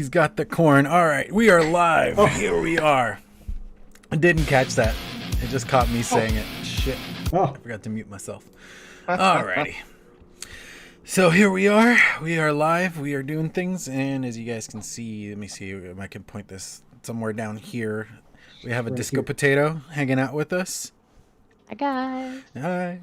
He's got the corn. All right, we are live. Oh. Here we are. I didn't catch that. It just caught me saying it. Shit. Oh. I forgot to mute myself. Alrighty. So here we are. We are live. We are doing things. And as you guys can see, let me see if I can point this somewhere down here. We have a disco potato hanging out with us. Hi, guys. Hi.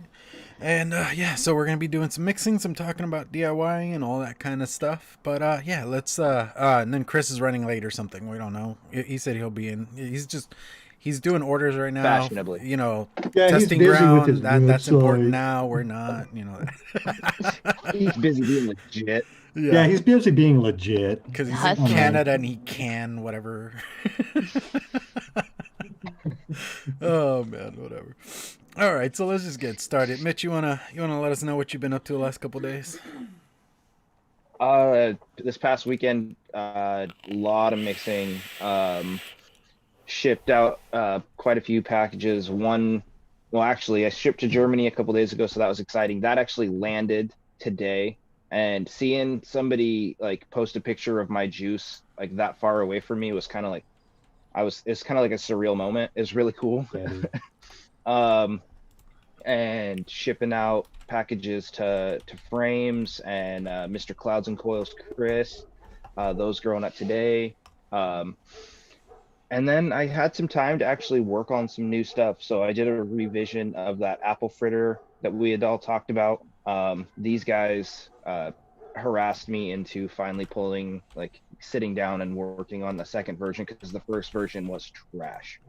And yeah, so we're going to be doing some mixing, some talking about DIY and all that kind of stuff. But yeah, let's, and then Chris is running late or something. We don't know. He said he'll be in. He's doing orders right now. Fashionably. You know, yeah, testing he's busy ground. with his That's website. important now. We're not, you know. He's busy being legit. Yeah, he's busy being legit. Because he's Hustling. in Canada and he can whatever. Oh man, whatever. All right, so let's just get started. Mitch, you wanna let us know what you've been up to the last couple of days? This past weekend, lot of mixing. Shipped out quite a few packages. Well, actually, I shipped to Germany a couple days ago, so that was exciting. That actually landed today, and seeing somebody like post a picture of my juice like that far away from me was kind of like, it's kind of like a surreal moment. It's really cool. And shipping out packages to Frames and Mr. Clouds and Coils Chris, those growing up today. And then I had some time to actually work on some new stuff. So I did a revision of that apple fritter that we had all talked about. These guys harassed me into finally sitting down and working on the second version because the first version was trash.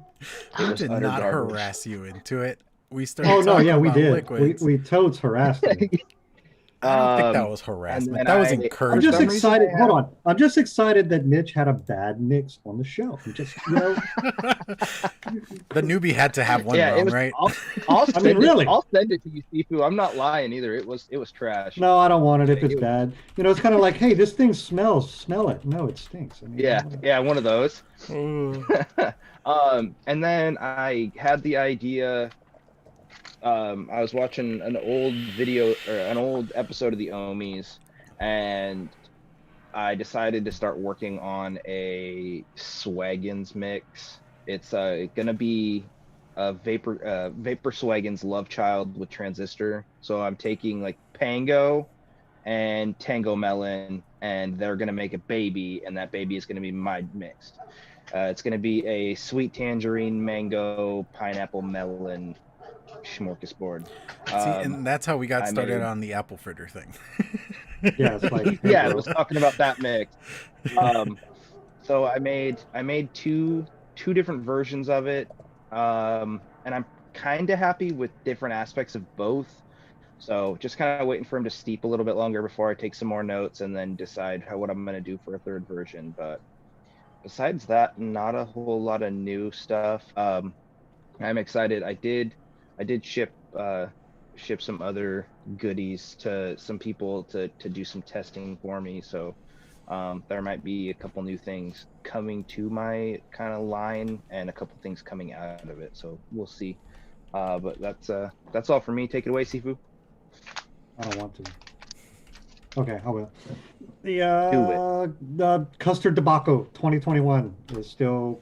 I did not harass you into it. We started. Oh no, yeah, we did. Liquids. We totes harassed him. I don't think that was harassment. That was I'm encouragement. just excited. Hold on. I'm just excited that Mitch had a bad mix on the show. I'm just, The newbie had to have one wrong, right? I mean, really? I'll send it to you, Sifu. I'm not lying either. It was trash. No, I don't want it if it's bad. It's kind of like, hey, this thing smells. Smell it. No, it stinks. I mean, yeah, one of those. And then I had the idea. I was watching an old video or an old episode of the Ohmies, and I decided to start working on a Swaggins mix. It's gonna be a Vapor Swaggins love child with transistor. So I'm taking like Pango and Tango Melon, and they're gonna make a baby, and that baby is gonna be my mix. It's gonna be a sweet tangerine, mango, pineapple, melon smorgasbord. See, and that's how we got started on the apple fritter thing. Yeah, it's like, I was talking about that mix. So I made two different versions of it, and I'm kind of happy with different aspects of both. So just kind of waiting for him to steep a little bit longer before I take some more notes and then decide what I'm going to do for a third version. But besides that, not a whole lot of new stuff. I'm excited. I did ship some other goodies to some people to do some testing for me. So there might be a couple new things coming to my kind of line and a couple things coming out of it. So we'll see. But that's all for me. Take it away, Sifu. I don't want to. Okay, I will. The Custard Debacle 2021 is still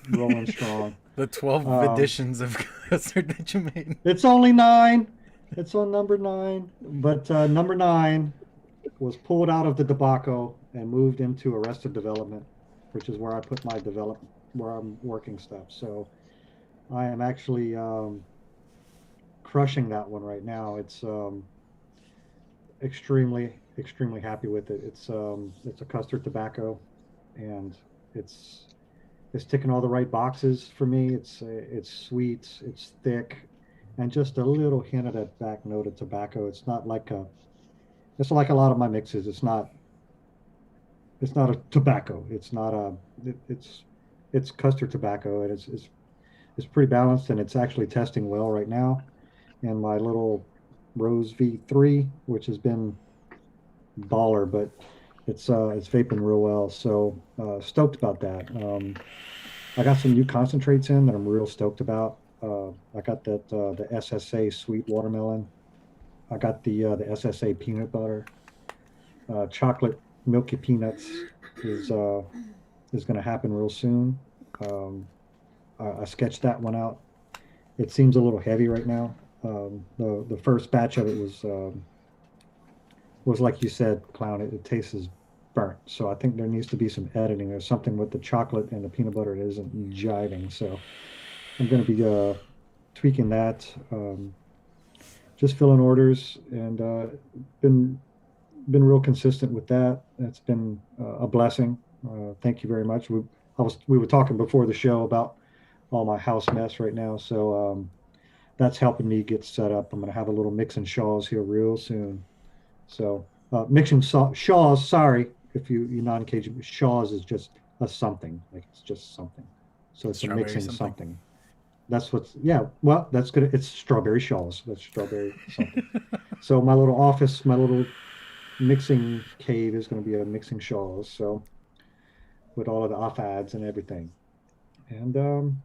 rolling strong. The 12 editions of custard that you made. It's only 9. It's on number 9. But number 9 was pulled out of the debacle and moved into Arrested Development, which is where I put my where I'm working stuff. So I am actually crushing that one right now. It's extremely happy with it. It's a custard tobacco, and it's ticking all the right boxes for me. It's sweet, it's thick, and just a little hint of that back note of tobacco. It's not like a lot of my mixes. It's not a tobacco. It's not it's custard tobacco, and it's pretty balanced, and it's actually testing well right now. And my little Rose V3, which has been baller, but it's vaping real well. So stoked about that. I got some new concentrates in that I'm real stoked about. I got the SSA sweet watermelon. I got the SSA peanut butter, chocolate milky peanuts, is going to happen real soon. I sketched that one out. It seems a little heavy right now. The first batch of it was like you said, Clown. It tastes burnt. So I think there needs to be some editing. There's something with the chocolate and the peanut butter that isn't jiving. So I'm going to be tweaking that. Just filling orders and been real consistent with that. That's been a blessing. Thank you very much. We were talking before the show about all my house mess right now, so that's helping me get set up. I'm going to have a little mix and shaws here real soon. So mixing shaws. Sorry if you non-Cajun. Shaws is just a something. Like it's just something. So it's Strawberry a mixing something. something. That's what's well, that's good. It's strawberry shaws. That's strawberry something. So my little office, my little mixing cave is going to be a mixing shaws. So with all of the off ads and everything. And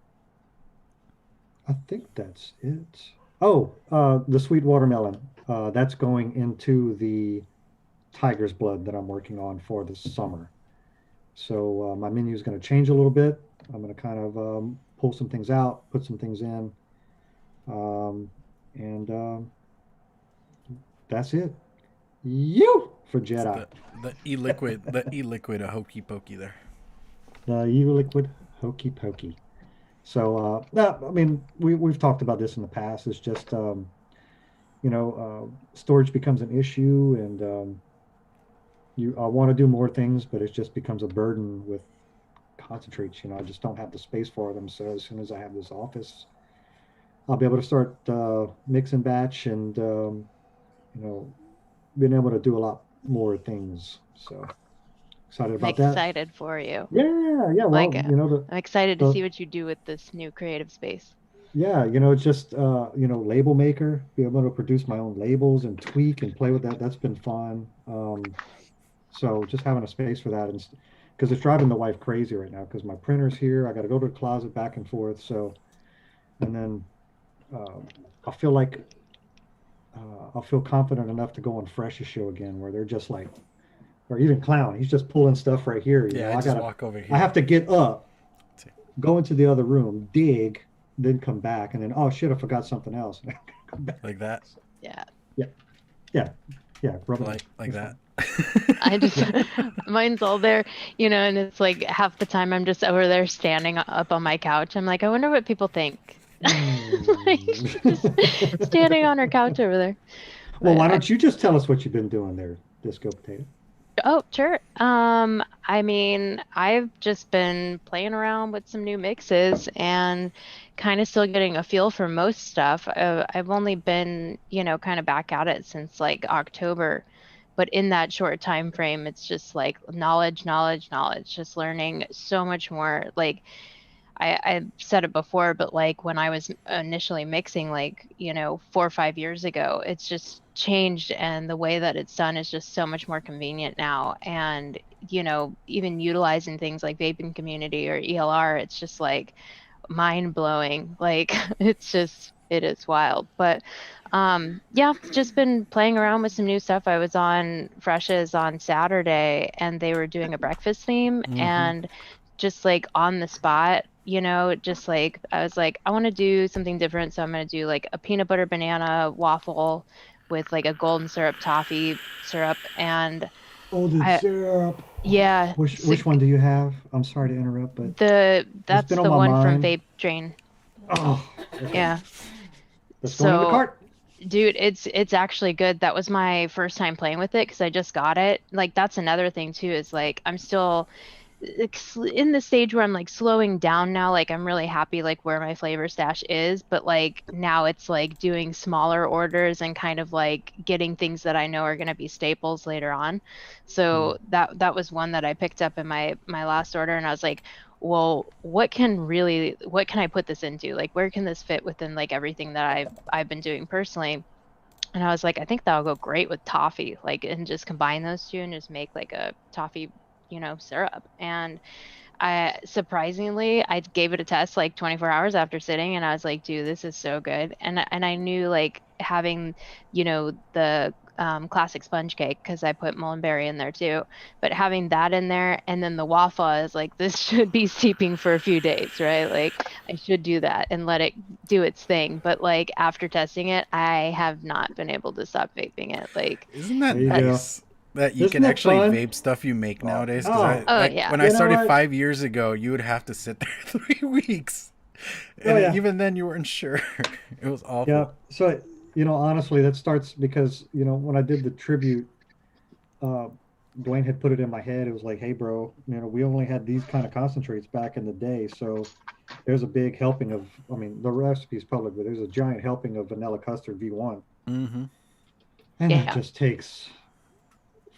I think that's it. Oh, the sweet watermelon. That's going into the tiger's blood that I'm working on for the summer. So my menu is going to change a little bit. I'm going to kind of pull some things out, put some things in, and that's it. You for Jedi. The e-liquid, a hokey pokey there. The e-liquid hokey pokey. So, I mean, we've talked about this in the past. It's just, storage becomes an issue, and I want to do more things, but it just becomes a burden with concentrates. I just don't have the space for them. So as soon as I have this office, I'll be able to start mix and batch, and being able to do a lot more things. So excited about that. Excited for you. Yeah. Well, I'm excited to see what you do with this new creative space. Yeah, it's just label maker, be able to produce my own labels and tweak and play with that. That's been fun. So just having a space for that, and because it's driving the wife crazy right now, because my printer's here, I got to go to the closet back and forth. So, and then I feel like I'll feel confident enough to go on Fresh's show again, where they're just like, or even Clown, he's just pulling stuff right here. I gotta walk over here. I have to get up, go into the other room, dig, then come back, and then oh shit, I forgot something else. Like that. Yeah. Like that. I just mine's all there, and it's like half the time I'm just over there standing up on my couch. I'm like, I wonder what people think. Like, just standing on her couch over there. Well, why don't you just tell us what you've been doing there, Disco Potato? Oh, sure. I mean, I've just been playing around with some new mixes and kind of still getting a feel for most stuff. I've only been, kind of back at it since like October, but in that short time frame, it's just like knowledge, just learning so much more. Like I've said it before, but like when I was initially mixing, like, 4 or 5 years ago, it's just changed. And the way that it's done is just so much more convenient now. And, even utilizing things like vaping community or ELR, it's just like mind blowing. Like it is wild. But just been playing around with some new stuff. I was on Fresh's on Saturday and they were doing a breakfast theme, and just like on the spot, just like I was like, I want to do something different, so I'm going to do like a peanut butter banana waffle with like a golden syrup toffee syrup. And syrup. Yeah. Which one do you have? I'm sorry to interrupt, but that's the one from Vape Drain. Oh, okay. Yeah. Let's go in the cart. Dude, it's actually good. That was my first time playing with it because I just got it. Like that's another thing too, is like I'm still in the stage where I'm like slowing down now. Like I'm really happy like where my flavor stash is, but like now it's like doing smaller orders and kind of like getting things that I know are going to be staples later on. So that was one that I picked up in my last order, and I was like, well, what can I put this into? Like where can this fit within like everything that I've been doing personally? And I was like, I think that'll go great with toffee, like, and just combine those two and just make like a toffee syrup. And I surprisingly, I gave it a test like 24 hours after sitting, and I was like, dude, this is so good. And I knew like having, the classic sponge cake because I put mulberry in there too. But having that in there and then the waffle is like, this should be steeping for a few days, right? Like I should do that and let it do its thing. But like after testing it, I have not been able to stop vaping it. Like Isn't that There you go. nice? That you Isn't can that actually fun? vape stuff you make nowadays. Because Oh, oh yeah. when I You know started what? 5 years ago, you would have to sit there 3 weeks, and Oh, yeah. even then you weren't sure. It was awful. Yeah. So, honestly, that starts because, when I did the tribute, uh, Dwayne had put it in my head. It was like, hey, bro, we only had these kind of concentrates back in the day. So there's a big helping of, I mean, the recipe's public, but there's a giant helping of vanilla custard V1. Mm-hmm. And that Yeah. just takes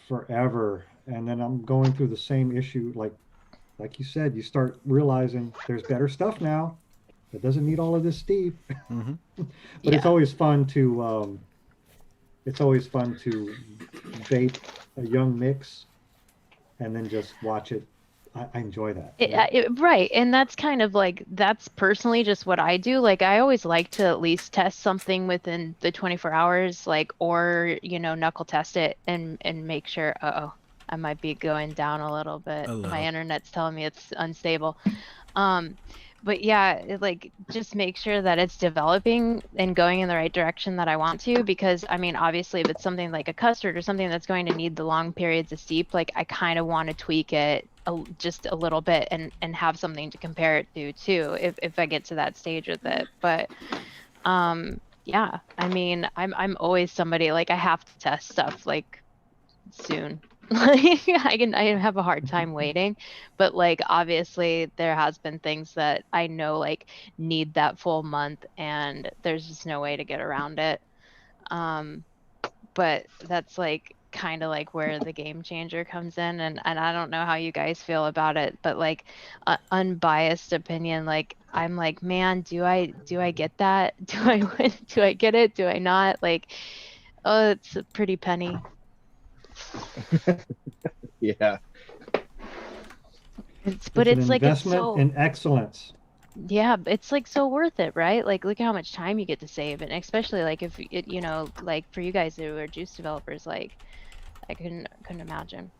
forever. And then I'm going through the same issue. Like you said, you start realizing there's better stuff now that doesn't need all of this steep. Mm-hmm. But it's Yeah. always fun to vape a young mix and then just watch it. I enjoy that. Right. And that's kind of like, that's personally just what I do. Like, I always like to at least test something within the 24 hours, like, or, knuckle test it and make sure, I might be going down a little bit. A little. My internet's telling me it's unstable. But yeah, like just make sure that it's developing and going in the right direction that I want to, because I mean, obviously if it's something like a custard or something that's going to need the long periods of steep, like I kind of want to tweak it just a little bit and have something to compare it to too, if I get to that stage with it. But yeah, I mean, I'm always somebody like I have to test stuff like soon. Like I have a hard time waiting, but like obviously there has been things that I know like need that full month and there's just no way to get around it. But that's like kind of like where the game changer comes in, and I don't know how you guys feel about it, but like unbiased opinion, like I'm like, man, do I get that? Do I get it? Do I not? Like, oh, it's a pretty penny. Yeah. But It's an it's like it's investment so in excellence. yeah, it's like so worth it, right? Like look at how much time you get to save, and especially like if it, like for you guys who are juice developers, like I couldn't imagine.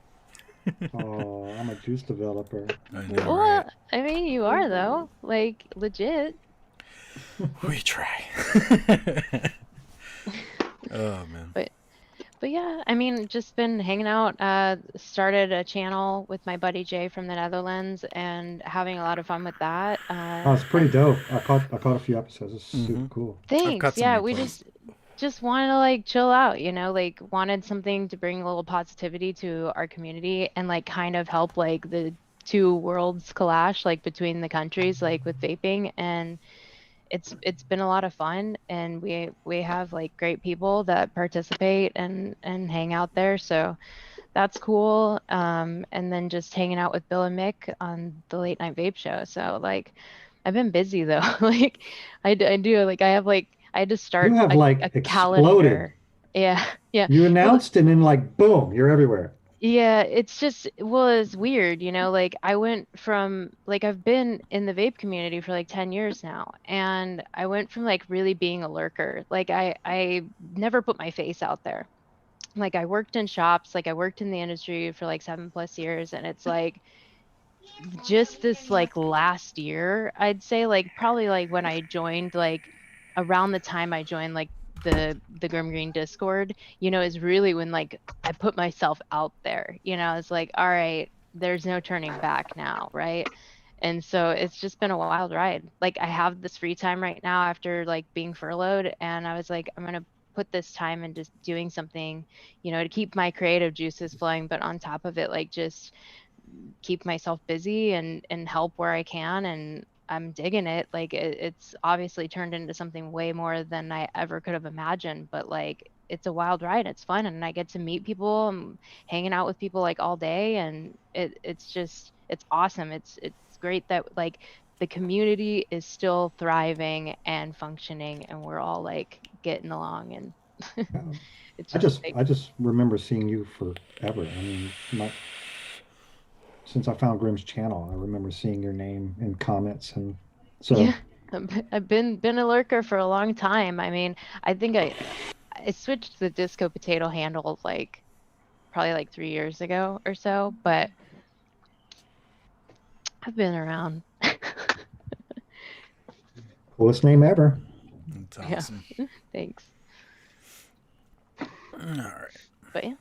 Oh, I'm a juice developer. I know, Well, right? I mean, you are though, like legit. We try. Oh man. But yeah, I mean, just been hanging out. Started a channel with my buddy Jay from the Netherlands, and having a lot of fun with that. Oh, it's pretty dope. I caught a few episodes. It's super cool. I've Thanks. got some Yeah, we replays. just wanted to like chill out, like wanted something to bring a little positivity to our community and like kind of help like the two worlds clash like between the countries like with vaping, and it's been a lot of fun, and we have like great people that participate and hang out there, so that's cool. And then just hanging out with Bill and Mick on the late night vape show. So like I've been busy though. Like I do like I had to start You have a exploded. calendar. Yeah. Yeah. You Well, announced and then boom, you're everywhere. yeah, it's just, well, it's weird, like I went from like I've been in the vape community for like 10 years now, and I went from like really being a lurker. Like I never put my face out there. Like I worked in shops, like I worked in the industry for like 7+ years, and it's like just this like last year, I'd say like probably like when I joined, like around the time I joined like the Grim Green Discord, is really when like I put myself out there. It's like, all right, there's no turning back now, right? And so it's just been a wild ride. Like I have this free time right now after like being furloughed, and I was like, I'm gonna put this time into doing something, to keep my creative juices flowing, but on top of it, like just keep myself busy and help where I can. And I'm digging it. Like it's obviously turned into something way more than I ever could have imagined, but like it's a wild ride. It's fun, and I get to meet people. I'm hanging out with people like all day, and it's awesome. It's great that like the community is still thriving and functioning, and we're all like getting along, and it's I just just like, I just remember seeing you forever. I mean, since I found Grimm's channel, I remember seeing your name in comments, and so yeah. I've been a lurker for a long time. I mean, I think I switched the disco potato handle like probably like 3 years ago or so, but I've been around. Coolest name ever. That's Yeah. awesome. Thanks. All right. But yeah.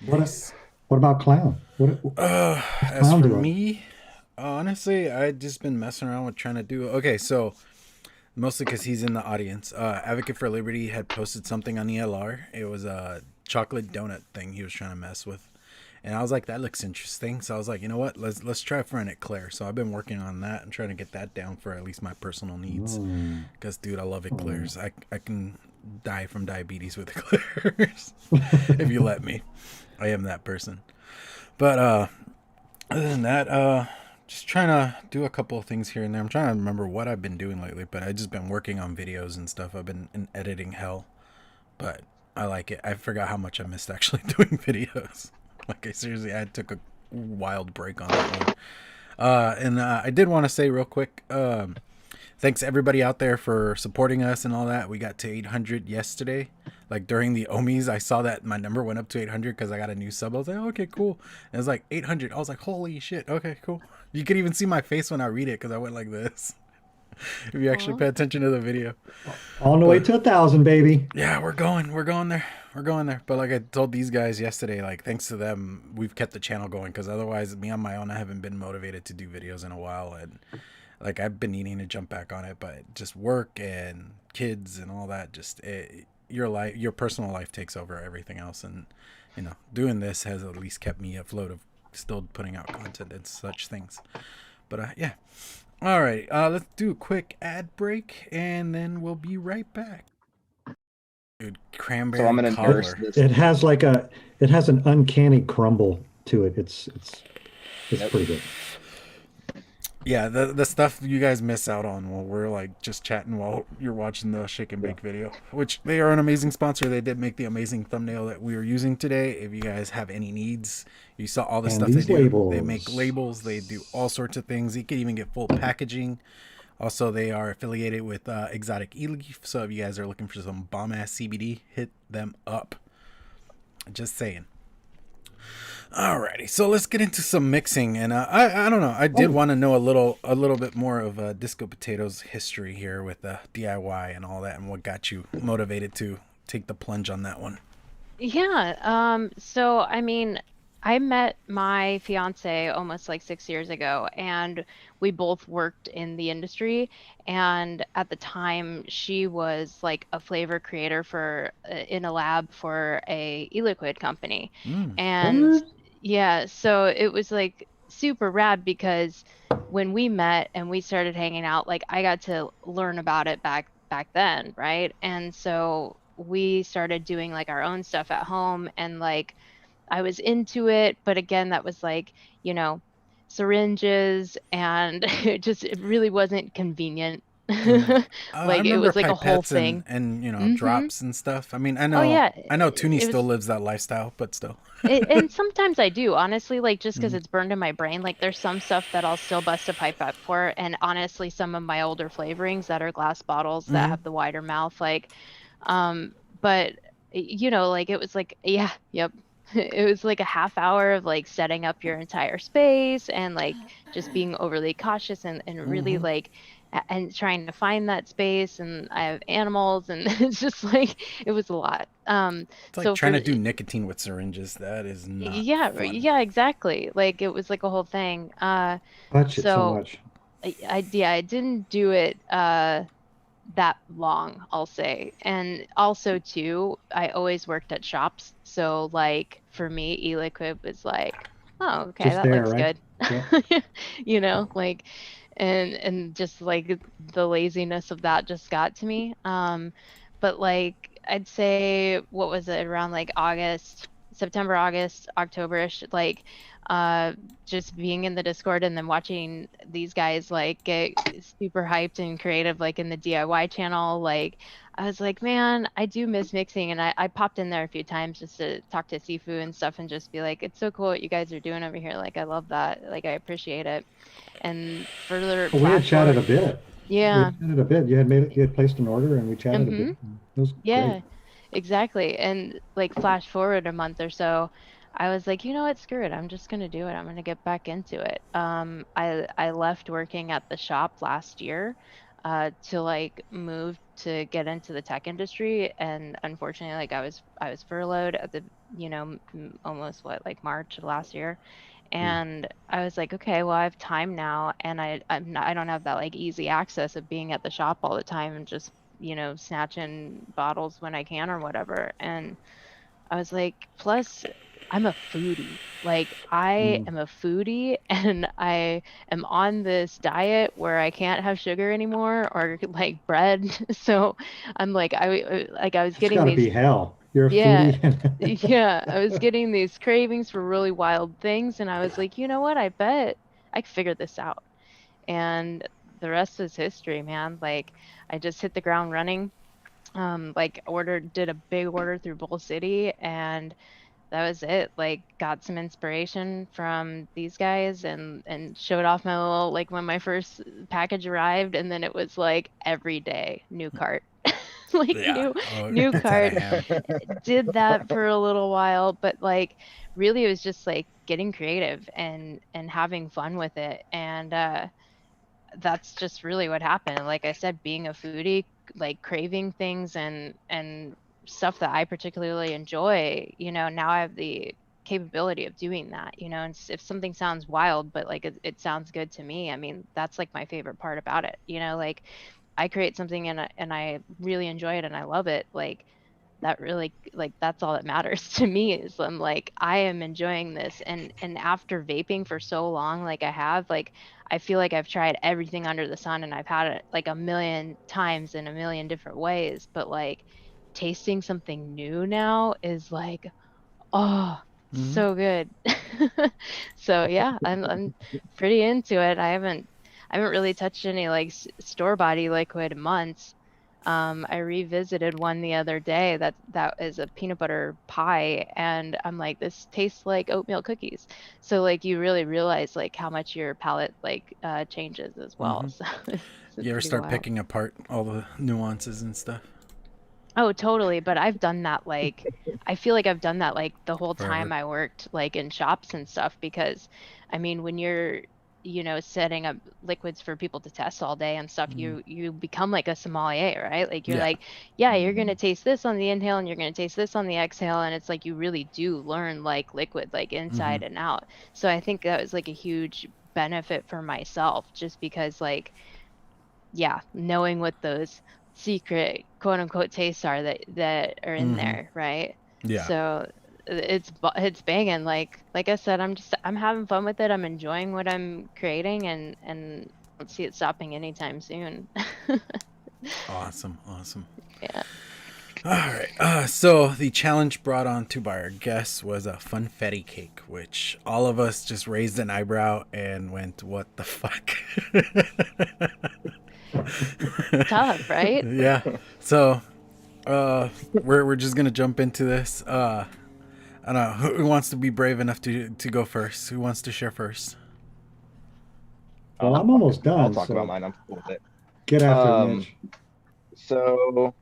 What about Clown? What's As Clown for doing? me, honestly, I've just been messing around with trying to do. Okay, so mostly because he's in the audience. Advocate for Liberty had posted something on ELR. It was a chocolate donut thing he was trying to mess with, and I was like, that looks interesting. So I was like, you know what? Let's try frying it clear. So I've been working on that and trying to get that down for at least my personal needs. Because dude, I love eclairs. I can die from diabetes with eclairs if you let me. I am that person. But other than that, just trying to do a couple of things here and there. I'm trying to remember what I've been doing lately, but I've just been working on videos and stuff. I've been in editing hell, but I like it. I forgot how much I missed actually doing videos. Like I took a wild break on that one. And I did want to say real quick, thanks everybody out there for supporting us and all that. We got to 800 yesterday. Like during the Ohmies, I saw that my number went up to 800 because I got a new sub. I was like, oh, okay, cool. And it was like 800. I was like, holy shit. Okay, cool. You could even see my face when I read it because I went like this. If you actually pay attention to the video. On the way to 1,000, baby. Yeah, we're going there. We're going there. But like I told these guys yesterday, like thanks to them, we've kept the channel going because otherwise, me on my own, I haven't been motivated to do videos in a while. And like I've been needing to jump back on it, but just work and kids and all that, just your personal life takes over everything else. And you know, doing this has at least kept me afloat of still putting out content and such things. But yeah. All right, let's do a quick ad break and then we'll be right back. Dude, cranberry So I'm gonna cobbler. nurse this. It has an uncanny crumble to it. It's Yep. pretty good. Yeah, the stuff you guys miss out on while we're like just chatting while you're watching the shake and bake video, which they are an amazing sponsor. They did make the amazing thumbnail that we are using today. If you guys have any needs, you saw all the And stuff they these do. labels. They make labels. They do all sorts of things. You can even get full packaging. Also, they are affiliated with Exotic E-Leaf. So if you guys are looking for some bomb-ass CBD, hit them up. Just saying. Alrighty, so let's get into some mixing, and I don't know. I did want to know a little bit more of Disco Potato's history here with DIY and all that, and what got you motivated to take the plunge on that one. Yeah. So I mean, I met my fiance almost like 6 years ago, and we both worked in the industry. And at the time, she was like a flavor creator for in a lab for a e-liquid company. And What? yeah, so it was like super rad because when we met and we started hanging out, like I got to learn about it back then, right? And so we started doing like our own stuff at home, and like I was into it, but again, that was like, you know, syringes, and it really wasn't convenient. I Like it remember was like a whole pipettes thing. and you know Hmm. drops and stuff. I mean, Oh yeah, I know Toonie it still was. lives that lifestyle, but still. And sometimes I do, honestly, like just because Mhm. it's burned in my brain. Like there's some stuff that I'll still bust a pipe up for. And honestly, some of my older flavorings that are glass bottles that Mhm. have the wider mouth, like, but you know, like it was like, yeah, yep. It was like a half hour of like setting up your entire space and like just being overly cautious and really Mhm. like and trying to find that space. And I have animals, and it's just like it was a lot. It's like So trying for to do nicotine with syringes. That is not yeah, fun. yeah, exactly. Like it was like a whole thing. Touch it so So much. yeah, I didn't do it that long, I'll say. And also too, I always worked at shops. So like for me, e-liquid was like, oh, okay, Just that there, looks right? good. Yeah. You know, like and just like the laziness of that just got to me. But like I'd say what was it around like August, September, August, October-ish, like uh just being in the Discord and then watching these guys like get super hyped and creative like in the DIY channel, like I was like, man, I do miss mixing. And I popped in there a few times just to talk to Sifu and stuff and just be like, it's so cool what you guys are doing over here. Like I love that. Like I appreciate it. And further Well, we had flash chatted a forward, bit. We yeah. had chatted a bit. You had placed an order and we chatted a bit. Mm-hmm. It was Yeah. great. Exactly. And like flash forward a month or so, I was like, you know what, screw it. I'm just gonna do it. I'm gonna get back into it. I left working at the shop last year, to like move to get into the tech industry, and unfortunately, like I was furloughed at the, almost what, like March of last year. Mm. And I was like, okay, well, I have time now, and I don't have that like easy access of being at the shop all the time and just, snatching bottles when I can or whatever. And I was like, plus I'm a foodie. Like I Mm. am a foodie and I am on this diet where I can't have sugar anymore or like bread. So I'm like, I was It's getting got to these, be hell. You're a yeah, foodie. yeah, I was getting these cravings for really wild things, and I was like, you know what? I bet I can figure this out. And the rest is history, man. Like I just hit the ground running. Like did a big order through Bull City, and that was it. Like got some inspiration from these guys and showed off my little, like when my first package arrived, and then it was like every day new cart. Like Yeah. new Oh, new it's out of cart. hand. Did that for a little while, but like really it was just like getting creative and having fun with it. And that's just really what happened. Like I said, being a foodie, like craving things and stuff that I particularly enjoy, now I have the capability of doing that, and if something sounds wild, but like it sounds good to me, I mean, that's like my favorite part about it, like I create something and I really enjoy it and I love it. Like that really, like that's all that matters to me is I'm like I am enjoying this. And after vaping for so long, like I have, like I feel like I've tried everything under the sun and I've had it like a million times in a million different ways, but like tasting something new now is like, oh, Hmm. so good. So yeah, I'm pretty into it. I haven't really touched any like store body liquid in months. I revisited one the other day that is a peanut butter pie, and I'm like, this tastes like oatmeal cookies. So like you really realize like how much your palate like changes as well. Hmm. So it's You ever pretty start wild. picking apart all the nuances and stuff? Oh, totally. But I've done that like I feel like I've done that like the whole time Forever. I worked like in shops and stuff because I mean when you're setting up liquids for people to test all day and stuff, Hmm. you become like a sommelier, right? Like you're Yeah. like, yeah, you're gonna taste this on the inhale and you're gonna taste this on the exhale, and it's like you really do learn like liquid like Hmm. inside and out. So I think that was like a huge benefit for myself just because like yeah, knowing what those secret quote unquote tastes are that are in Hmm. there, right? Yeah. So it's banging. Like I said, I'm having fun with it. I'm enjoying what I'm creating, and I don't see it stopping anytime soon. Awesome. Awesome. Yeah. All right. So the challenge brought on to by our guests was a funfetti cake, which all of us just raised an eyebrow and went, "What the fuck?" Tough, right? Yeah. So we're just gonna jump into this. I don't know who wants to be brave enough to go first. Who wants to share first? Well, I'll I'm talk, almost I'll done, talk about so mine. I'm cool with it. get after it, Um, Mitch. so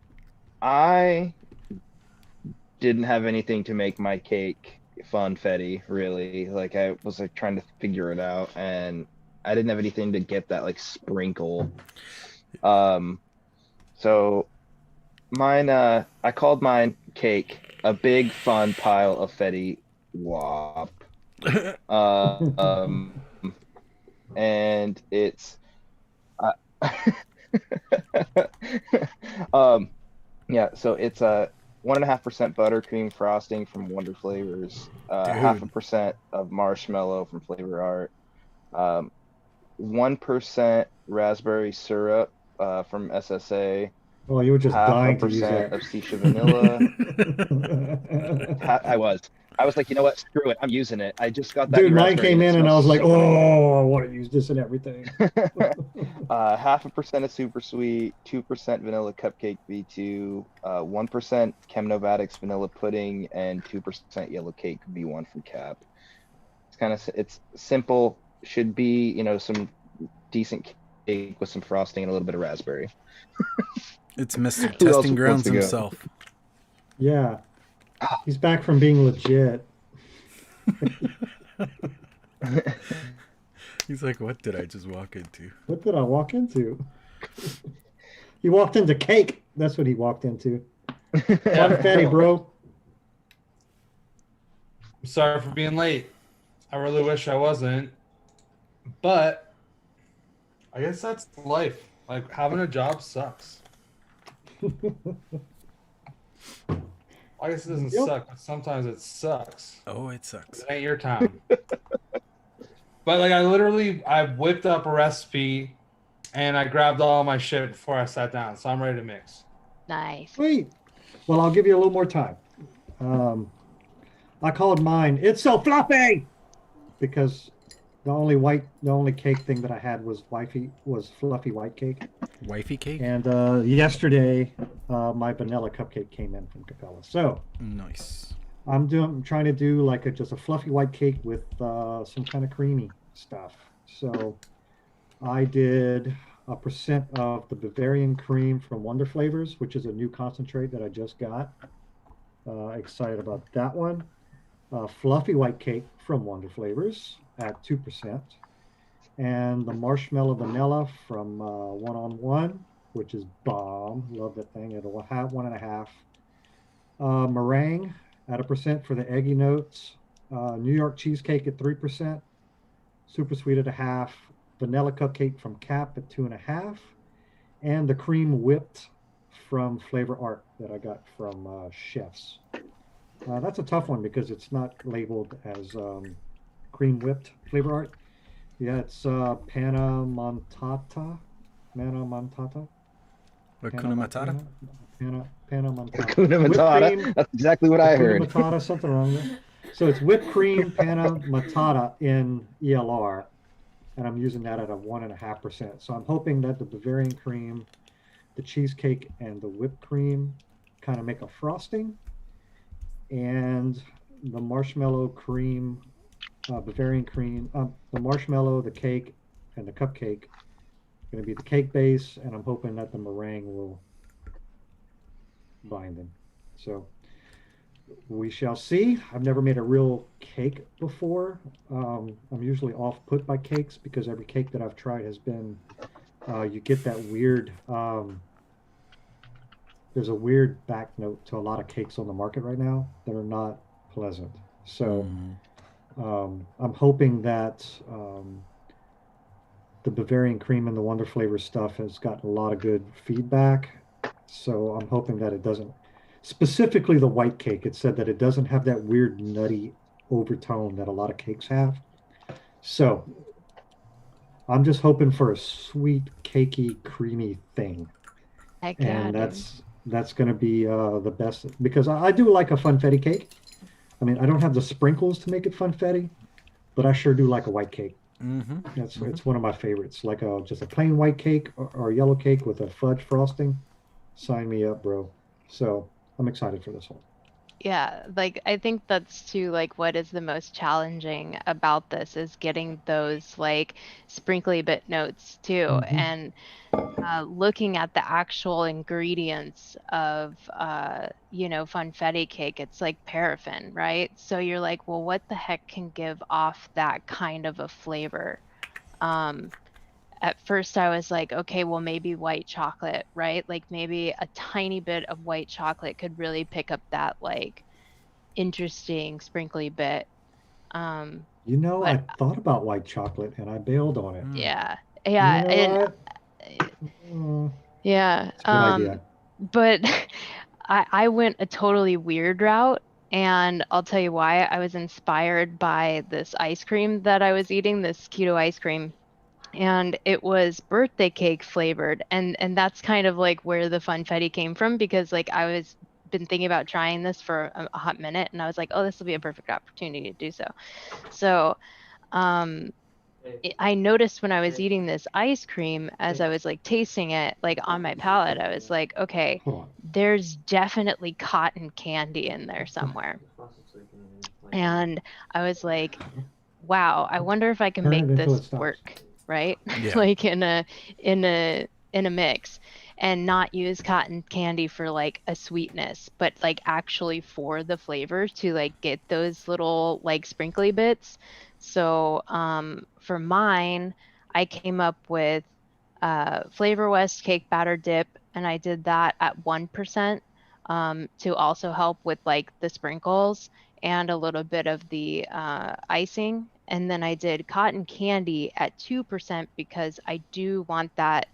I didn't have anything to make my cake funfetti, really. Like I was like trying to figure it out, and I didn't have anything to get that like sprinkle. Um, so mine, I called mine cake, a big fun pile of fetty wop. Um, and it's uh, um yeah, so it's a 1.5% buttercream frosting from Wonder Flavors, half a Dude. percent of marshmallow from Flavor Art, 1% raspberry syrup from SSA, Oh, you were just half a dying to use percent that. of Sisha Vanilla. I was. I was like, you know what? Screw it. I'm using it. I just got that Dude, new mine raspberry came and it in and I smells was like, so nice. oh, I want to use this and everything. Half a percent of super sweet, 2% vanilla cupcake V2, 1% Chemnovatics vanilla pudding, and 2% yellow cake V1 from Cap. It's simple. Should be, some decent cake with some frosting and a little bit of raspberry. It's Mr. Who else Testing wants Grounds to go? himself. Yeah, he's back from being legit. He's like, what did I just walk into? What did I walk into? He walked into cake. That's what he walked into. Funfetti, bro. I'm sorry for being late. I really wish I wasn't. But I guess that's life. Like, having a job sucks. I guess it doesn't Yep. suck, but sometimes it sucks. Oh, it sucks. It ain't your time. But like, I whipped up a recipe and I grabbed all my shit before I sat down, so I'm ready to mix. Nice. Sweet. Well, I'll give you a little more time. I called mine. It's so fluffy because the only cake thing that I had was fluffy white cake. Wifey cake? And yesterday, my vanilla cupcake came in from Capella. So Nice. I'm trying to do like just a fluffy white cake with some kind of creamy stuff. So I did a percent of the Bavarian cream from Wonder Flavors, which is a new concentrate that I just got. Excited about that one. Fluffy white cake from Wonder Flavors at 2%. And the marshmallow vanilla from One on One, which is bomb. Love that thing at 1.5. Meringue at 1% for the eggy notes. New York cheesecake at 3%. Super sweet at 0.5. Vanilla cupcake from Cap at 2.5. And the cream whipped from Flavor Art that I got from Chefs. That's a tough one because it's not labeled as cream whipped Flavor Art. Yeah, it's Panna Montata. Hakuna Matata? Panna Montata. Hakuna Whipped Matata. cream, That's exactly what I Hakuna heard. Matata, something wrong there. So it's whipped cream Panna Matata in ELR, and I'm using that at a 1.5%. So I'm hoping that the Bavarian cream, the cheesecake, and the whipped cream kind of make a frosting, and the marshmallow cream, Bavarian cream, the marshmallow, the cake, and the cupcake going to be the cake base, and I'm hoping that the meringue will bind them. So we shall see. I've never made a real cake before. I'm usually off put by cakes because every cake that I've tried has been, you get that weird, there's a weird back note to a lot of cakes on the market right now that are not pleasant. So I'm hoping that the Bavarian cream and the Wonder Flavor stuff has gotten a lot of good feedback. So I'm hoping that it doesn't, specifically the white cake, it said that it doesn't have that weird nutty overtone that a lot of cakes have. So I'm just hoping for a sweet, cakey, creamy thing. Heck yeah, And dude. that's going to be the best, because I do like a funfetti cake. I mean, I don't have the sprinkles to make it funfetti, but I sure do like a white cake. It's one of my favorites, like just a plain white cake or yellow cake with a fudge frosting. Sign me up, bro. So I'm excited for this one. Yeah, like I think that's too like what is the most challenging about this is getting those like sprinkly bit notes too, Mhm. and looking at the actual ingredients of funfetti cake. It's like paraffin, right? So you're like, well, what the heck can give off that kind of a flavor? At first I was like, okay, well, maybe white chocolate, right? Like maybe a tiny bit of white chocolate could really pick up that like interesting sprinkly bit. You know, But I thought about white chocolate and I bailed on it. yeah, You yeah, know and what? Mm, yeah, it's a good idea. but I went a totally weird route, and I'll tell you why. I was inspired by this ice cream that I was eating, this keto ice cream, and it was birthday cake flavored, and that's kind of like where the funfetti came from because like I was been thinking about trying this for a hot minute, and I was like, oh, this will be a perfect opportunity to do so. So, um, I noticed when I was eating this ice cream, as I was like tasting it, like on my palate, I was like, okay, Hold on. there's definitely cotton candy in there somewhere. And I was like, wow, I wonder if I can Turn make it until this it stops. work, right? Yeah. Like in a mix. and not use cotton candy for like a sweetness, but like actually for the flavor to like get those little like sprinkly bits. So for mine, I came up with Flavor West cake batter dip, and I did that at 1% to also help with like the sprinkles and a little bit of the icing. And then I did cotton candy at 2% because I do want that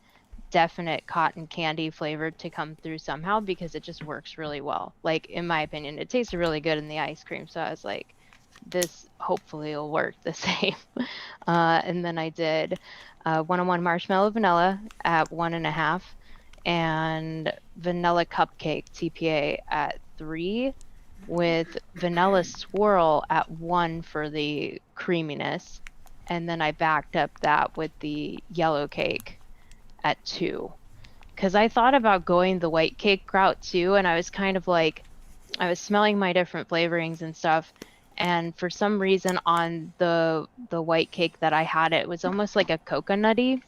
definite cotton candy flavor to come through somehow because it just works really well. Like in my opinion, it tasted really good in the ice cream. So I was like, this hopefully will work the same. And then I did 101 marshmallow vanilla at 1.5 and vanilla cupcake TPA at 3 with vanilla swirl at 1 for the creaminess. And then I backed up that with the yellow cake at 2. Because I thought about going the white cake route too, and I was kind of like, I was smelling my different flavorings and stuff, and for some reason on the white cake that I had, it was almost like a coconutty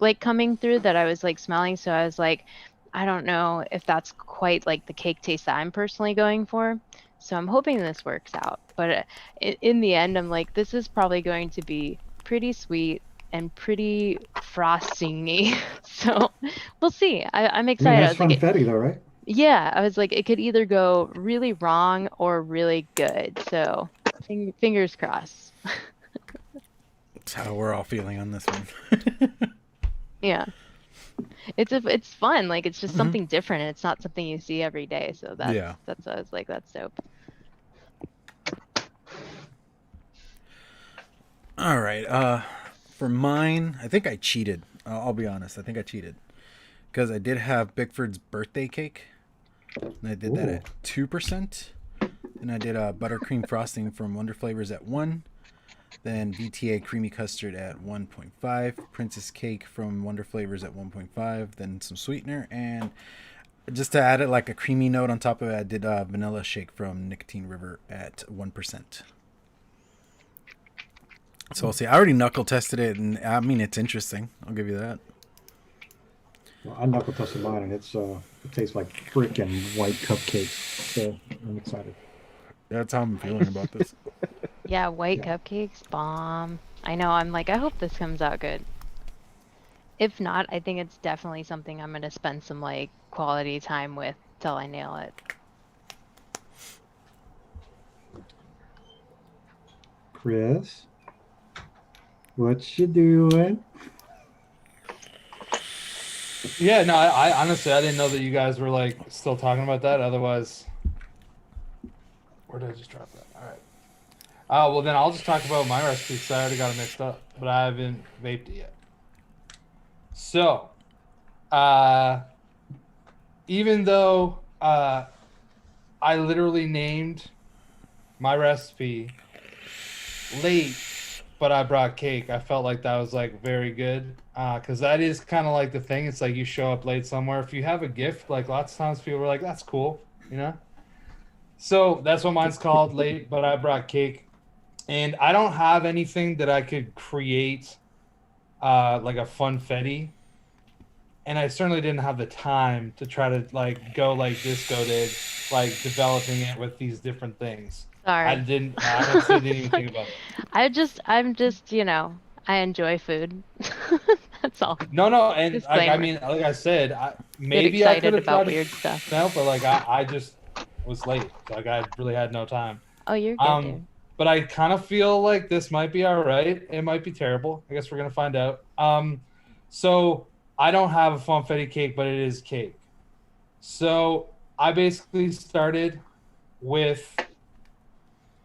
like coming through that I was like smelling. So I was like, I don't know if that's quite like the cake taste that I'm personally going for. So I'm hoping this works out. But in the end, I'm like, this is probably going to be pretty sweet and pretty frosting-y. So we'll see. I'm I excited. mean, I that's was like, funfetti, though, right? yeah, I was like, it could either go really wrong or really good. So fingers crossed. That's how we're all feeling on this one. Yeah. It's fun. Like it's just Mhm. something different and it's not something you see every day. So Yeah. that's I was like, that's dope. All right. For mine, I think I cheated. I'll be honest. I think I cheated because I did have Bickford's birthday cake, and I did that Ooh. at 2%. And I did buttercream frosting from Wonder Flavors at 1. Then VTA creamy custard at 1.5. Princess cake from Wonder Flavors at 1.5. Then some sweetener, and just to add it like a creamy note on top of it, I did vanilla shake from Nicotine River at 1%. So we'll see. I already knuckle tested it, and I mean it's interesting. I'll give you that. Well, I knuckle tested mine, and it tastes like freaking white cupcakes. So I'm excited. That's how I'm feeling about this. Yeah, white Yeah. cupcakes, bomb. I know, I'm like, I hope this comes out good. If not, I think it's definitely something I'm gonna spend some like quality time with till I nail it. Chris, what you doing? Yeah, no, I honestly I didn't know that you guys were like still talking about that. Otherwise, where did I just drop that? All right. Well then I'll just talk about my recipe because I already got it mixed up, but I haven't vaped it yet. So, even though I literally named my recipe late, but I brought cake, I felt like that was like very good. Because that is kind of like the thing. It's like you show up late somewhere. If you have a gift, like lots of times people are like, that's cool, you know? So that's what mine's called, late, but I brought cake. And I don't have anything that I could create like a funfetti. And I certainly didn't have the time to try to like go like Disco did, like developing it with these different things. I Sorry. didn't honestly didn't even think about it. I'm just, I enjoy food. That's all. No, and like I Disclaimer. mean, like I said, Get maybe I could excited have about tried weird to stuff. help, but like I just was late. Like I really had no time. Oh, you're good, dude. But I kind of feel like this might be all right. It might be terrible. I guess we're gonna find out. So I don't have a funfetti cake, but it is cake. So I basically started with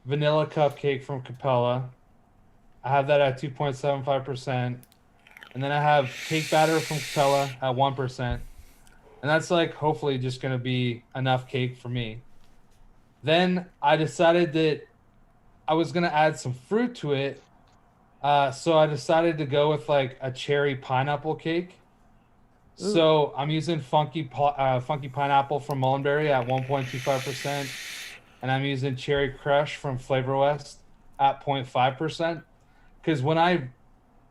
vanilla cupcake from Capella. I have that at 2.75%. And then I have cake batter from Capella at 1%. And that's like hopefully just going to be enough cake for me. Then I decided that I was going to add some fruit to it. So I decided to go with like a cherry pineapple cake. Ooh. So I'm using funky pineapple from Mullenberry at 1.25%. And I'm using cherry crush from Flavor West at 0.5%. Because when I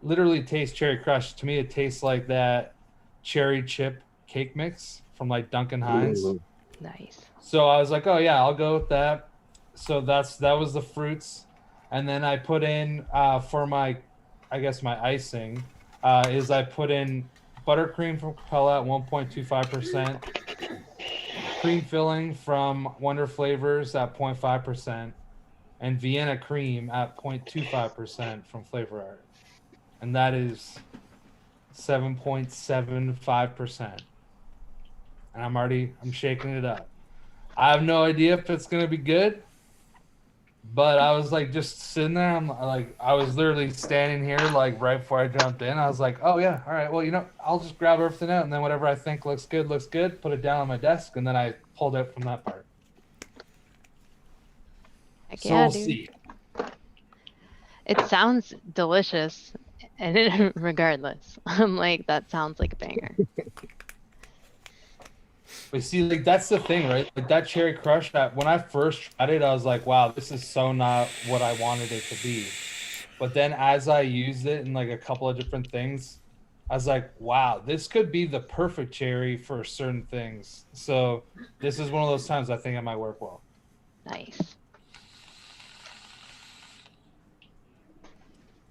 literally taste cherry crush, to me it tastes like that cherry chip cake mix from like Duncan Hines. Ooh. Nice. So I was like, oh yeah, I'll go with that. So that was the fruits, and then I put in for my, I guess my icing, is I put in buttercream from Capella at 1.25%, cream filling from Wonder Flavors at 0.5%, and Vienna cream at 0.25% from Flavor Art, and that is 7.75%. And I'm shaking it up. I have no idea if it's gonna be good, but I was like just sitting there. I was literally standing here like right before I jumped in. I was like, oh yeah, all right. Well, I'll just grab everything out, and then whatever I think looks good, put it down on my desk, and then I pulled out from that part. Heck So yeah, we'll dude. see. It sounds delicious, and regardless, I'm like, that sounds like a banger. But see, like that's the thing, right? Like that cherry crush. That when I first tried it, I was like, wow, this is so not what I wanted it to be. But then as I used it in like a couple of different things, I was like, wow, this could be the perfect cherry for certain things. So this is one of those times I think it might work well. Nice.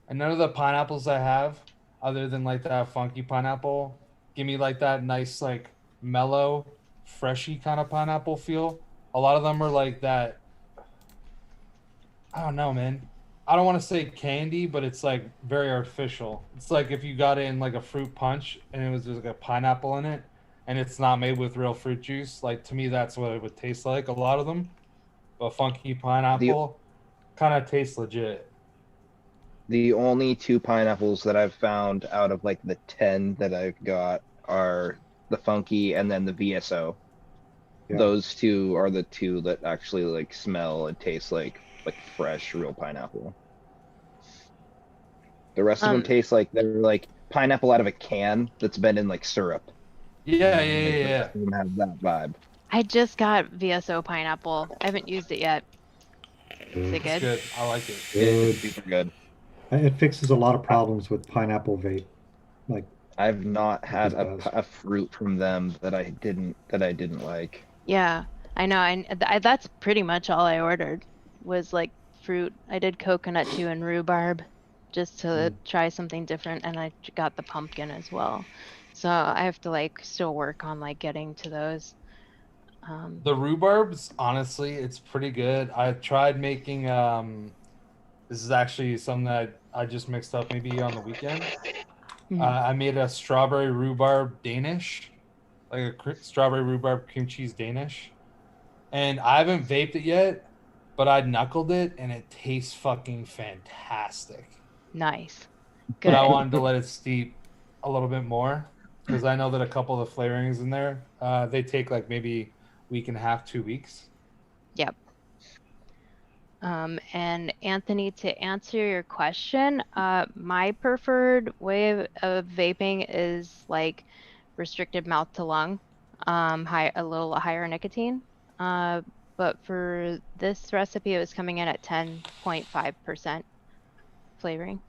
And none of the pineapples I have, other than like that funky pineapple, give me like that nice, like mellow, freshy kind of pineapple feel. A lot of them are like that. I don't know, man. I don't want to say candy, but it's like very artificial. It's like if you got it in like a fruit punch and it was just like a pineapple in it, and it's not made with real fruit juice. Like to me, that's what it would taste like. A lot of them, but funky pineapple kind of tastes legit. The only two pineapples that I've found out of like the 10 that I've got are the funky and then the VSO. Yeah. Those two are the two that actually like smell and taste like fresh real pineapple. The rest of them taste like they're like pineapple out of a can that's been in like syrup. Yeah. The rest of them have that vibe. I just got VSO pineapple. I haven't used it yet. Is it It's good? good. I like it. It's super good. It fixes a lot of problems with pineapple vape. Like I've not had It does. a fruit from them that I didn't like. Yeah, I know. That's pretty much all I ordered was like fruit. I did coconut too and rhubarb just to try something different, and I got the pumpkin as well. So I have to like still work on like getting to those. The rhubarb's honestly, it's pretty good. I tried making this is actually something that I just mixed up maybe on the weekend. I made a strawberry rhubarb Danish, like a strawberry rhubarb cream cheese Danish. And I haven't vaped it yet, but I knuckled it and it tastes fucking fantastic. Nice. But I Good. wanted to let it steep a little bit more because I know that a couple of the flavorings in there, they take like maybe week and a half, 2 weeks. Yep. And Anthony, to answer your question, my preferred way of vaping is like restricted mouth to lung, a little higher nicotine. But for this recipe, it was coming in at 10.5% flavoring.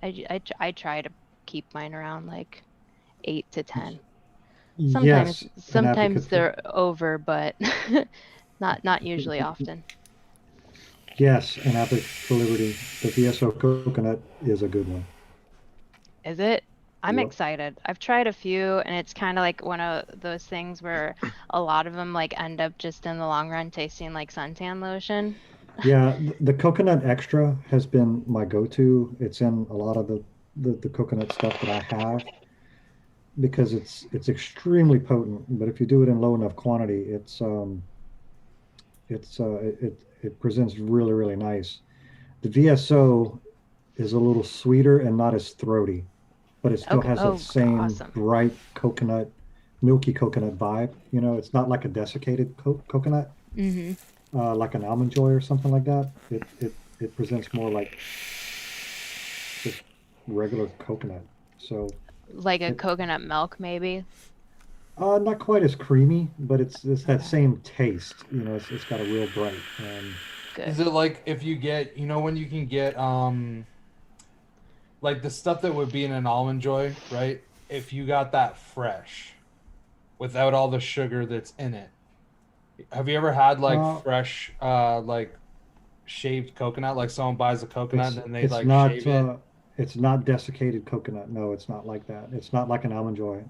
I try to keep mine around like 8 to 10. yes, Sometimes they're over, but not usually often. Yes, an advocate for liberty. The VSO coconut is a good one. Is it? I'm Yep. excited. I've tried a few, and it's kind of like one of those things where a lot of them like end up just in the long run tasting like suntan lotion. Yeah, the coconut extra has been my go-to. It's in a lot of the coconut stuff that I have because it's extremely potent. But if you do it in low enough quantity, it presents really nice. The VSO is a little sweeter and not as throaty, but it still Okay. has Oh, that same awesome. bright coconut, milky coconut vibe. It's not like a desiccated coconut, like an almond joy or something like that. It presents more like just regular coconut. So Like a it, coconut milk, maybe. not quite as creamy, but it's that same taste. It's got a real bright. Is Good. it like if you get, when you can get like the stuff that would be in an Almond Joy, right? If you got that fresh, without all the sugar that's in it. Have you ever had like fresh, like shaved coconut? Like someone buys a coconut and they like shave it. It's not desiccated coconut. No, it's not like that. It's not like an Almond Joy.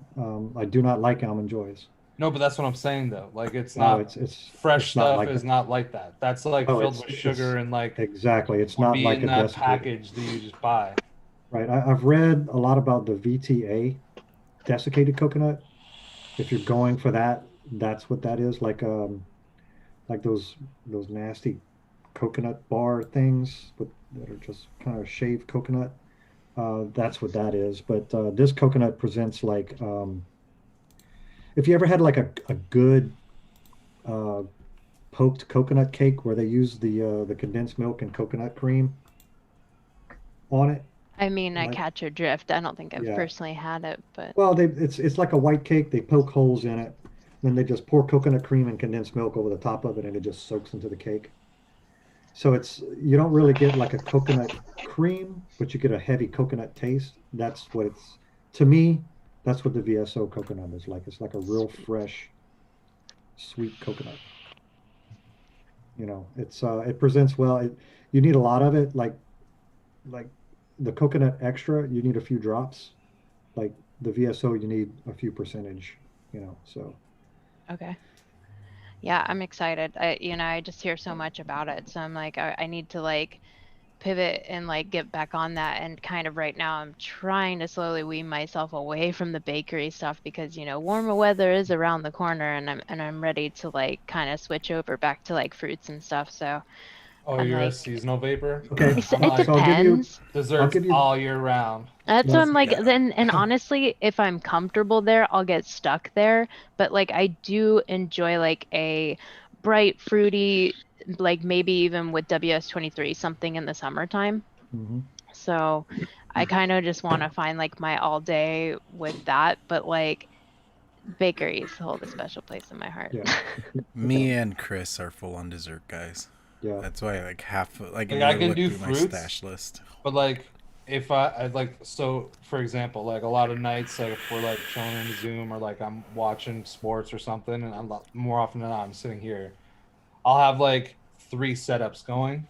I do not like Almond Joys. No, but that's what I'm saying though. Like it's No, not fresh not stuff like is that. not like that. That's like Oh, filled with sugar and like exactly. It's would not be like in a that desiccated. package that you just buy. Right. I've read a lot about the VTA, desiccated coconut. If you're going for that, that's what that is. Like those nasty coconut bar things that are just kind of shaved coconut. That's what that is. But this coconut presents like if you ever had like a good uh, poked coconut cake where they use the condensed milk and coconut cream on it. I mean, I Like, catch your drift. I don't think I've yeah. personally had it, but Well, it's like a white cake. They poke holes in it, then they just pour coconut cream and condensed milk over the top of it, and it just soaks into the cake. So you don't really get like a coconut cream, but you get a heavy coconut taste. That's what it's to me. That's what the VSO coconut is like. It's like a real fresh, sweet coconut. It presents well. You need a lot of it, like the coconut extra. You need a few drops. Like the VSO, you need a few percentage. So. okay. Yeah, I'm excited. I just hear so much about it. So I'm like, I need to like pivot and like get back on that. And kind of right now I'm trying to slowly wean myself away from the bakery stuff because, warmer weather is around the corner and I'm ready to like kind of switch over back to like fruits and stuff. So Oh, I'm you're a like, seasonal vapor? Okay. it So I'll give depends. Desserts give you. all year round. That's what Well, I'm like. Yeah. Then, and honestly, if I'm comfortable there, I'll get stuck there. But like, I do enjoy like a bright, fruity, like maybe even with WS23, something in the summertime. mhm. So I kind of just want to find like my all day with that. But like, bakeries hold a special place in my heart. Yeah. Me and Chris are full on dessert guys. Yeah. That's why like Like, I can look do through my fruits. stash list. But like if I like, so for example, like a lot of nights, like if we're like chilling in Zoom or like I'm watching sports or something, and more often than not I'm sitting here, I'll have like 3 setups going.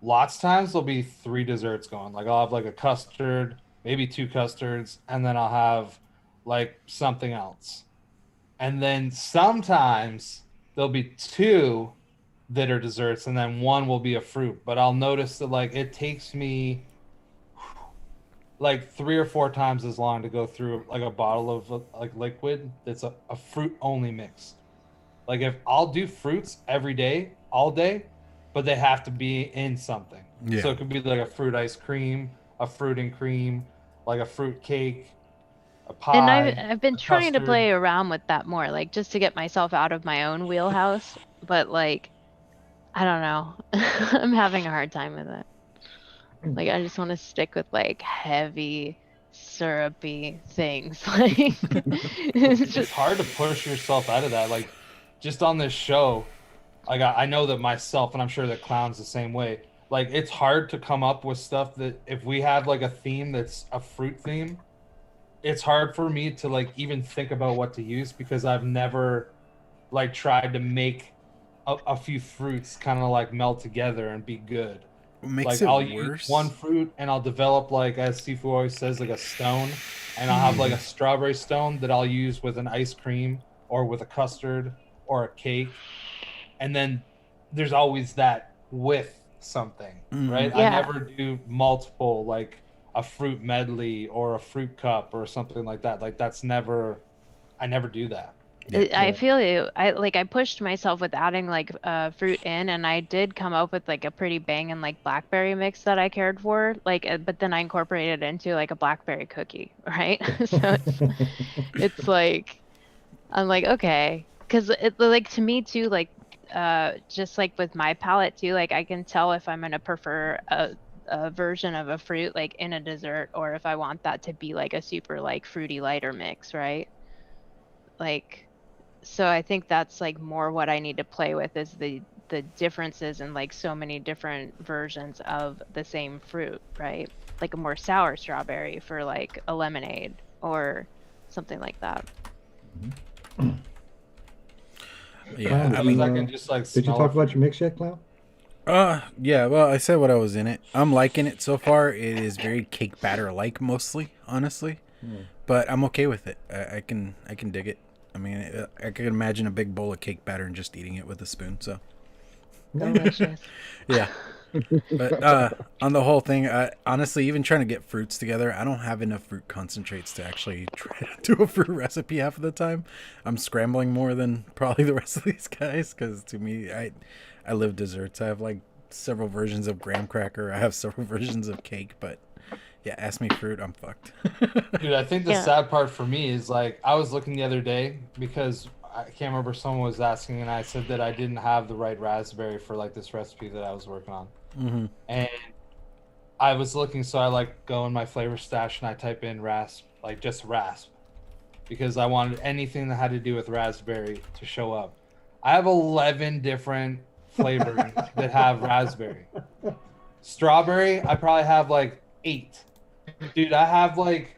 Lots of times there'll be 3 desserts going. Like I'll have like a custard, maybe 2 custards, and then I'll have like something else. And then sometimes there'll be 2 that are desserts, and then 1 will be a fruit. But I'll notice that like it takes me like 3 or 4 times as long to go through like a bottle of like liquid that's a fruit only mix. Like if I'll do fruits every day, all day, but they have to be in something. Yeah. So it could be like a fruit ice cream, a fruit and cream, like a fruit cake, a pie. And I've been a trying to custard. play around with that more, like just to get myself out of my own wheelhouse. But like, I don't know. I'm having a hard time with it. Like I just want to stick with like heavy, syrupy things. Like it's It's just hard to push yourself out of that. Like just on this show, like I know that myself, and I'm sure that Clown's the same way. Like it's hard to come up with stuff that if we have like a theme that's a fruit theme, it's hard for me to like even think about what to use because I've never like tried to make a few fruits kind of like melt together and be good. What makes Like it I'll worse? use one fruit and I'll develop like, as Sifu always says, like a stone, and I'll have like a strawberry stone that I'll use with an ice cream or with a custard or a cake, and then there's always that with something, right? I Yeah. never do multiple, like a fruit medley or a fruit cup or something like that. Like that's never, I never do that. I feel you. I pushed myself with adding like fruit in, and I did come up with like a pretty banging like blackberry mix that I cared for. Like, but then I incorporated it into like a blackberry cookie, right? So it's like I'm like okay, because it like to me too, like just like with my palate too, like I can tell if I'm gonna prefer a version of a fruit like in a dessert, or if I want that to be like a super like fruity lighter mix, right? Like. So I think that's like more what I need to play with is the the differences in like so many different versions of the same fruit, right? Like a more sour strawberry for like a lemonade or something like that. Yeah, Clown, I mean, I can just like did you smell talk it. about your mix yet, Clown? yeah. Well, I said what I was in it. I'm liking it so far. It is very cake batter like, mostly, honestly. But I'm okay with it. I can dig it. I mean, I can imagine a big bowl of cake batter and just eating it with a spoon. So, Delicious. yeah. But on the whole thing, honestly, even trying to get fruits together, I don't have enough fruit concentrates to actually try to do a fruit recipe half of the time. I'm scrambling more than probably the rest of these guys because to me, I live desserts. I have like several versions of graham cracker. I have several versions of cake, but yeah, ask me fruit, I'm fucked. Dude, I think the Yeah. sad part for me is like I was looking the other day because I can't remember, someone was asking and I said that I didn't have the right raspberry for like this recipe that I was working on. And I was looking, so I like go in my flavor stash and I type in rasp, like just rasp, because I wanted anything that had to do with raspberry to show up. I have 11 different flavorings that have raspberry. Strawberry, I probably have like 8. Dude, I have like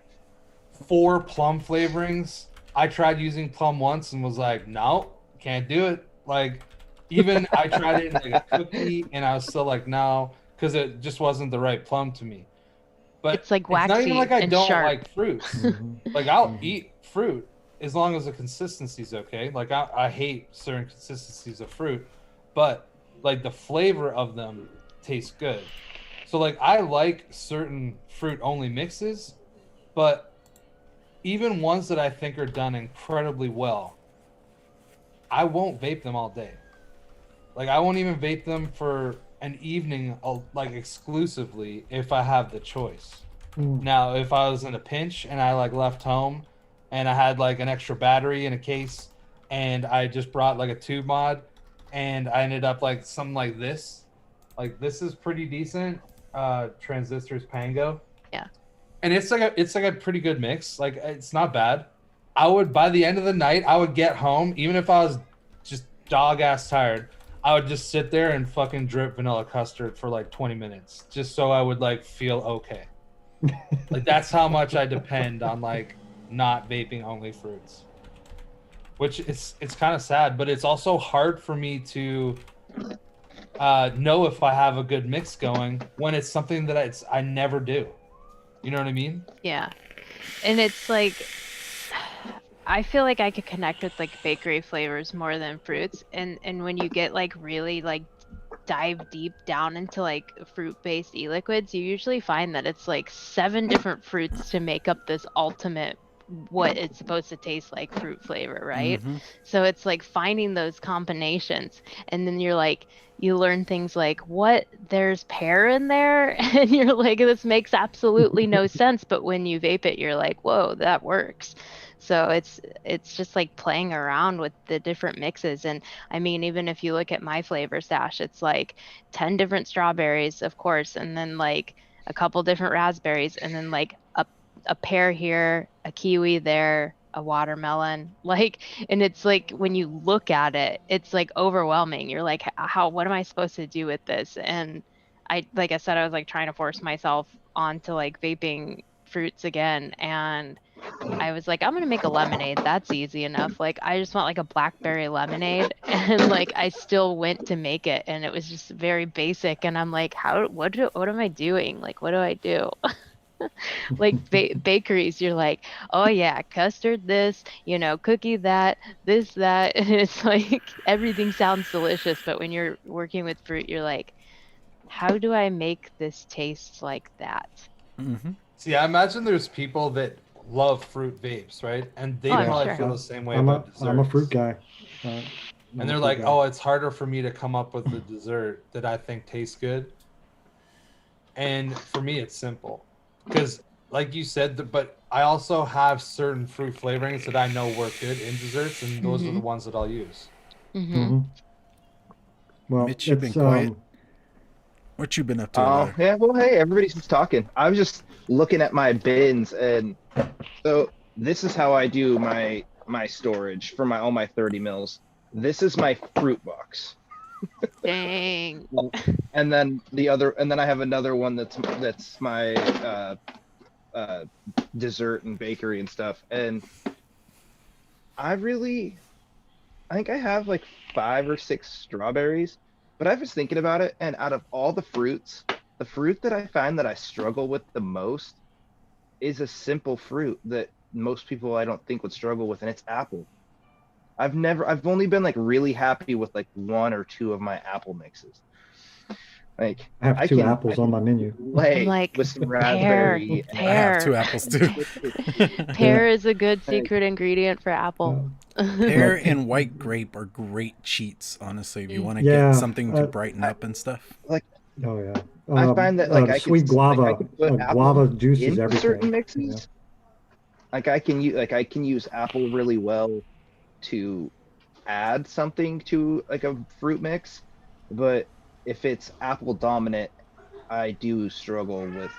4 plum flavorings. I tried using plum once and was like, no, can't do it. Like, even I tried it in like a cookie and I was still like, no, because it just wasn't the right plum to me. But It's like not even waxy like I and don't sharp. like fruits. Like, I'll eat fruit as long as the consistency's okay. Like, I hate certain consistencies of fruit, but like the flavor of them tastes good. So like I like certain fruit only mixes, but even ones that I think are done incredibly well, I won't vape them all day. Like I won't even vape them for an evening, like exclusively if I have the choice. Now, if I was in a pinch and I like left home and I had like an extra battery in a case and I just brought like a tube mod and I ended up like something like this is pretty decent. Transistors Pango. Yeah. And it's like a pretty good mix. Like it's not bad. I would, by the end of the night, I would get home, even if I was just dog ass tired, I would just sit there and fucking drip vanilla custard for like 20 minutes just so I would like feel okay. Like that's how much I depend on like not vaping only fruits. Which it's kind of sad, but it's also hard for me to know if I have a good mix going when it's something that I never do. You know what I mean? Yeah. And it's like, I feel like I could connect with like bakery flavors more than fruits. And when you get like really like dive deep down into like fruit-based e-liquids, you usually find that it's like 7 different fruits to make up this ultimate what it's supposed to taste like fruit flavor, right? So it's like finding those combinations, and then you're like, you learn things like, what, there's pear in there, and you're like, this makes absolutely no sense, but when you vape it, you're like, whoa, that works. So it's just like playing around with the different mixes. And I mean, even if you look at my flavor stash, it's like 10 different strawberries, of course, and then like a couple different raspberries, and then like a pear here, a kiwi there, a watermelon. Like, and it's like when you look at it, it's like overwhelming. You're like, how, what am I supposed to do with this? And like I said, I was like trying to force myself onto like vaping fruits again. And I was like, I'm gonna make a lemonade. That's easy enough. Like, I just want like a blackberry lemonade, and like I still went to make it, and it was just very basic. And I'm like, what am I doing? Like, what do I do? Like bakeries, you're like, oh yeah, custard this, cookie that, this, that. And it's like everything sounds delicious, but when you're working with fruit, you're like, how do I make this taste like that? See, I imagine there's people that love fruit vapes, right? And they Oh, I'm probably sure. feel the same way I'm about desserts. a fruit guy. And they're like, oh, it's harder for me to come up with a dessert that I think tastes good. And for me, it's simple. Because, like you said, but I also have certain fruit flavorings that I know work good in desserts, and those are the ones that I'll use. Well, Mitch, you've been quiet. What you been up to? Oh, yeah. Well, hey, everybody's just talking. I was just looking at my bins, and so this is how I do my storage for my all my 30 mils. This is my fruit box. Dang. And then I have another one that's my dessert and bakery and stuff. And I think I have like 5 or 6 strawberries, but I was thinking about it, and out of all the fruits, the fruit that I find that I struggle with the most is a simple fruit that most people I don't think would struggle with, and it's apple. I've only been like really happy with like 1 or 2 of my apple mixes. Like I have I 2 can apples on my menu. I'm play like, with some pear, raspberry I have 2 pear. apples too. Pear is a good Like, secret ingredient for apple. Pear and white grape are great cheats, honestly, if you want to get Yeah. something to brighten up and stuff. like Oh yeah. I find that like Sweet guava. put Guava apple juice is into certain everything. mixes. Like I can use apple really well to add something to like a fruit mix, but if it's apple dominant, I do struggle with.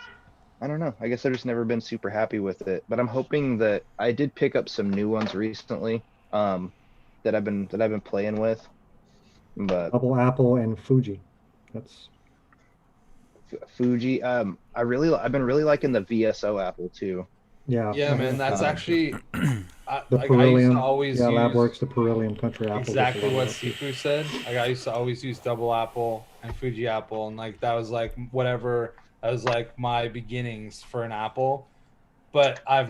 I don't know. I guess I've just never been super happy with it, but I'm hoping that I did pick up some new ones recently, that I've been playing with. But Double apple and Fuji. That's Fuji, I've been really liking the VSO apple too. yeah. Yeah, man, that's Um, actually The like I used to Perilium. always Yeah, use Labworks, the Perilium country apple. exactly what Sifu said. Like I used to always use double apple and Fuji apple, and like that was like whatever. That was like my beginnings for an apple. But I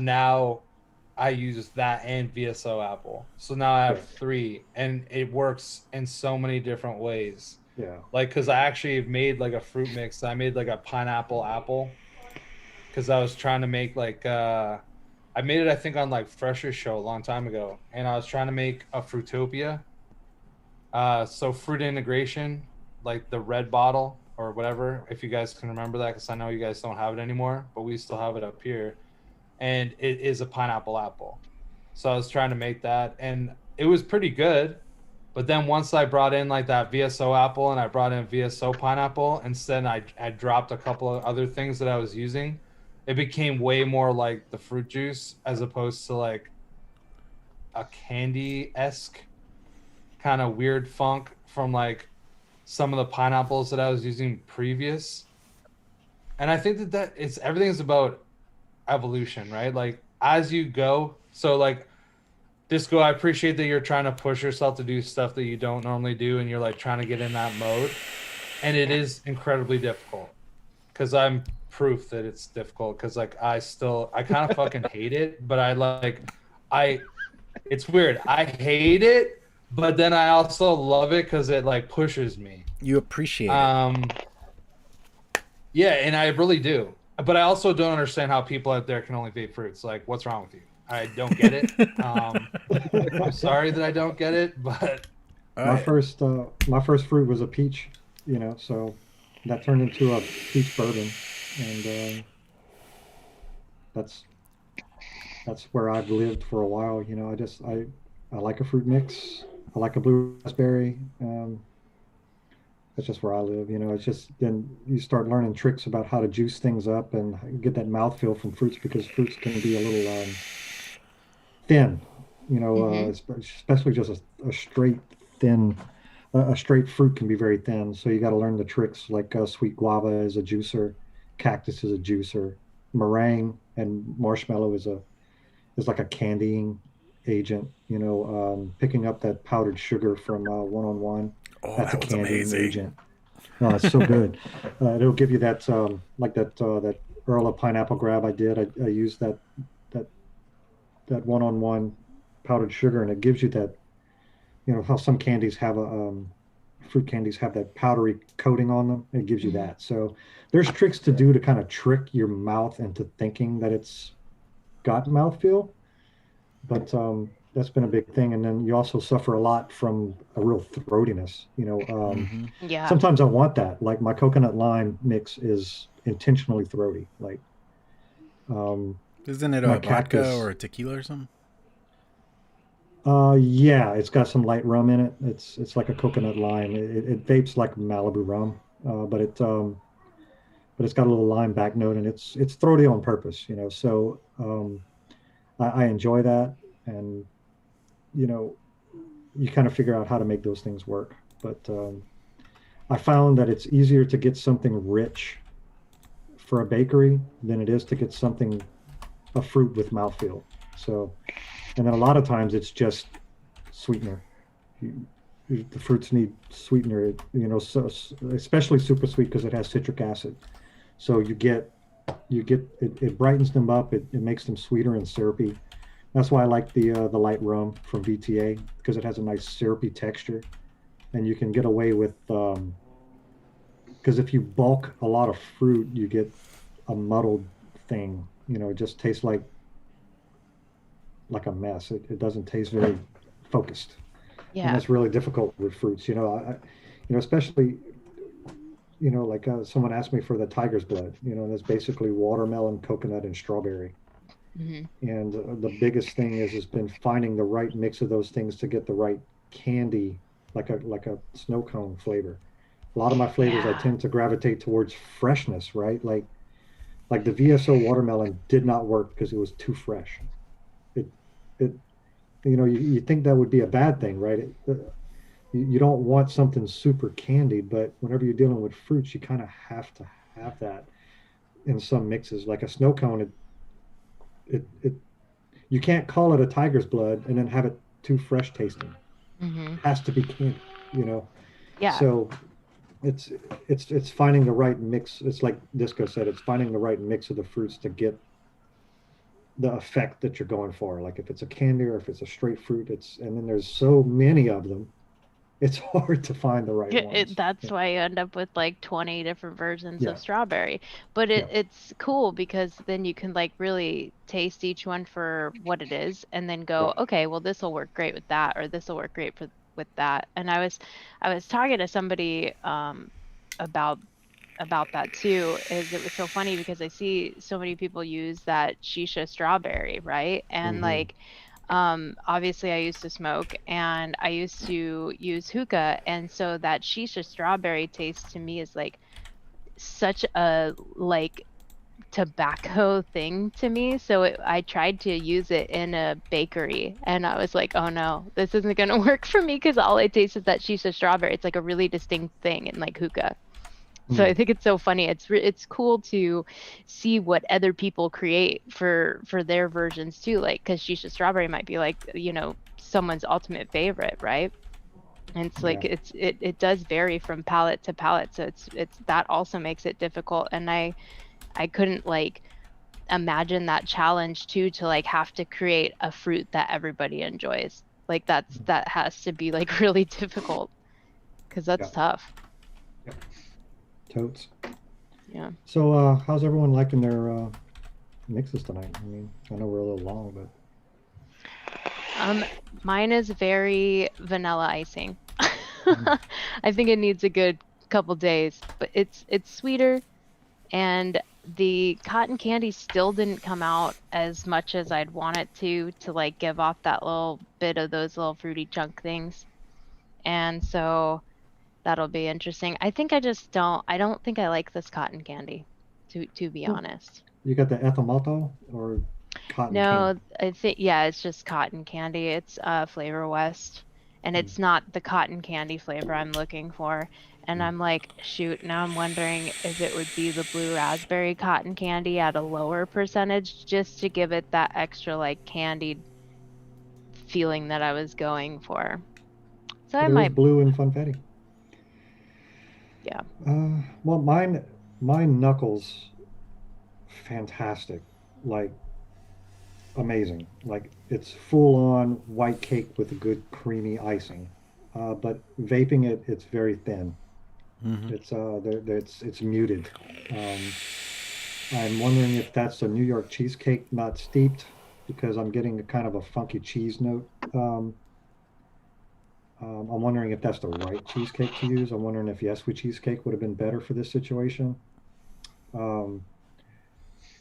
use that and VSO apple, so now I have Right. 3, and it works in so many different ways. Yeah. Like, because I actually made like a fruit mix. I made like a pineapple apple because I was trying to make like I made it I think on like Fresher's show a long time ago, and I was trying to make a Fruitopia. So fruit integration, like the red bottle or whatever, if you guys can remember that, because I know you guys don't have it anymore, but we still have it up here, and it is a pineapple apple. So I was trying to make that, and it was pretty good. But then once I brought in like that VSO apple and I brought in VSO pineapple, instead I dropped a couple of other things that I was using. It became way more like the fruit juice as opposed to like a candy-esque kind of weird funk from like some of the pineapples that I was using previous. And I think that it's everything's about evolution, right? Like as you go. So like Disco, I appreciate that you're trying to push yourself to do stuff that you don't normally do, and you're like trying to get in that mode. And it is incredibly difficult because I'm proof that it's difficult because like I kind of fucking hate it, but it's weird. I hate it, but then I also love it because it like pushes me. You appreciate it. Yeah, and I really do. But I also don't understand how people out there can only vape fruits. Like, what's wrong with you? I don't get it. I'm sorry that I don't get it, but My first fruit was a peach, so that turned into a peach bourbon, and that's where I've lived for a while. I like a fruit mix. I like a blue raspberry. That's just where I live. It's just then you start learning tricks about how to juice things up and get that mouthfeel from fruits because fruits can be a little thin, especially just a straight thin, a straight fruit can be very thin. So you got to learn the tricks like sweet guava is a juicer, cactus is a juicer, meringue and marshmallow is like a candying agent. Picking up that powdered sugar from one-on-one. Oh, That's that a was candying amazing. agent. Oh, it's so good. It'll give you that like that Earl of Pineapple grab I did. I used that one-on-one powdered sugar, and it gives you that. How some candies have fruit candies have that powdery coating on them. It gives you that. So there's tricks to do to kind of trick your mouth into thinking that it's got mouthfeel, but that's been a big thing. And then you also suffer a lot from a real throatiness. Yeah. Sometimes I want that. Like my coconut lime mix is intentionally throaty. Like, Isn't it my a vodka cactus. or a tequila or something? Yeah, it's got some light rum in it. It's like a coconut lime. It vapes like Malibu rum, but it's got a little lime back note, and it's throaty on purpose. So I enjoy that, and you kind of figure out how to make those things work. But I found that it's easier to get something rich for a bakery than it is to get something, a fruit with mouthfeel. So, and then a lot of times it's just sweetener. The fruits need sweetener, so especially super sweet because it has citric acid. So it brightens them up. It makes them sweeter and syrupy. That's why I like the light rum from VTA because it has a nice syrupy texture, and you can get away with because if you bulk a lot of fruit, you get a muddled thing. It just tastes like a mess. It doesn't taste very focused, and Yeah. that's really difficult with fruits. Especially like someone asked me for the tiger's blood. And that's basically watermelon, coconut, and strawberry. Hmm. And the biggest thing has been finding the right mix of those things to get the right candy, like a snow cone flavor. A lot of my flavors, I Yeah. tend to gravitate towards freshness, right? Like the VSO watermelon did not work because it was too fresh. It it you think that would be a bad thing, right? You don't want something super candied, but whenever you're dealing with fruits, you kind of have to have that in some mixes. Like a snow cone, it you can't call it a tiger's blood and then have it too fresh tasting. Hmm. It has to be candy, you know. Yeah. So it's it's finding the right mix. It's like Disco said, it's finding the right mix of the fruits to get the effect that you're going for. Like if it's a candy or if it's a straight fruit, and then there's so many of them, it's hard to find the right ones. That's why you end up with like 20 different versions Yeah, of strawberry. But yeah, it's cool because then you can like really taste each one for what it is and then go, right. okay, well this will work great with that or this will work great with that. And I was talking to somebody about that too, is it was so funny because I see so many people use that shisha strawberry, right? And Hmm. like obviously I used to smoke and I used to use hookah, and so that shisha strawberry taste to me is like such a like tobacco thing to me. So I tried to use it in a bakery and I was like, oh no, this isn't going to work for me because all I taste is that shisha strawberry. It's like a really distinct thing in like hookah. So I Mm. think it's so funny. It's cool to see what other people create for their versions too. Like, because Shisha Strawberry might be like, someone's ultimate favorite, right? And it's like Yeah, it does vary from palate to palate. So it's that also makes it difficult. And I couldn't like imagine that challenge too, to like have to create a fruit that everybody enjoys. Like that has to be like really difficult because yeah, that's tough. yeah. Totes. Yeah. So, how's everyone liking their mixes tonight? I mean, I know we're a little long, but Um, Mine is very vanilla icing. mm, I think it needs a good couple days, but it's sweeter and the cotton candy still didn't come out as much as I'd want it to like give off that little bit of those little fruity chunk things. And so that'll be interesting. I don't think I like this cotton candy, to be well, honest. you got the ethyl malto or cotton candy? No, I think yeah, it's just cotton candy. It's Flavor West, and Mm, it's not the cotton candy flavor I'm looking for. And mm. I'm like, shoot, now I'm wondering if it would be the blue raspberry cotton candy at a lower percentage just to give it that extra like candied feeling that I was going for. So Well, I there is might, blue in Funfetti. yeah. Well, mine knuckles fantastic, like amazing. Like it's full on white cake with a good creamy icing. But vaping it, it's very thin. Hmm. It's muted. Um, I'm wondering if that's a New York cheesecake not steeped because I'm getting a kind of a funky cheese note. I'm wondering if that's the right cheesecake to use. I'm wondering if Yes We cheesecake would have been better for this situation. Um,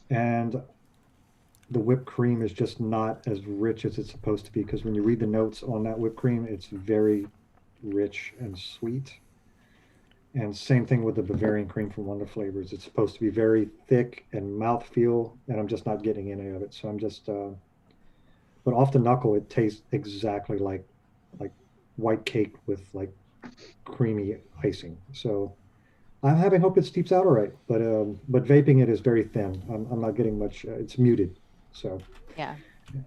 and the whipped cream is just not as rich as it's supposed to be because when you read the notes on that whipped cream, it's very rich and sweet. And same thing with the Bavarian cream from Wonder Flavors. It's supposed to be very thick and mouthfeel, and I'm just not getting any of it. So I'm just, but off the knuckle, it tastes exactly like white cake with like creamy icing. So I'm having hope it steeps out all right, but vaping it is very thin. I'm not getting much. It's muted. So, Yeah.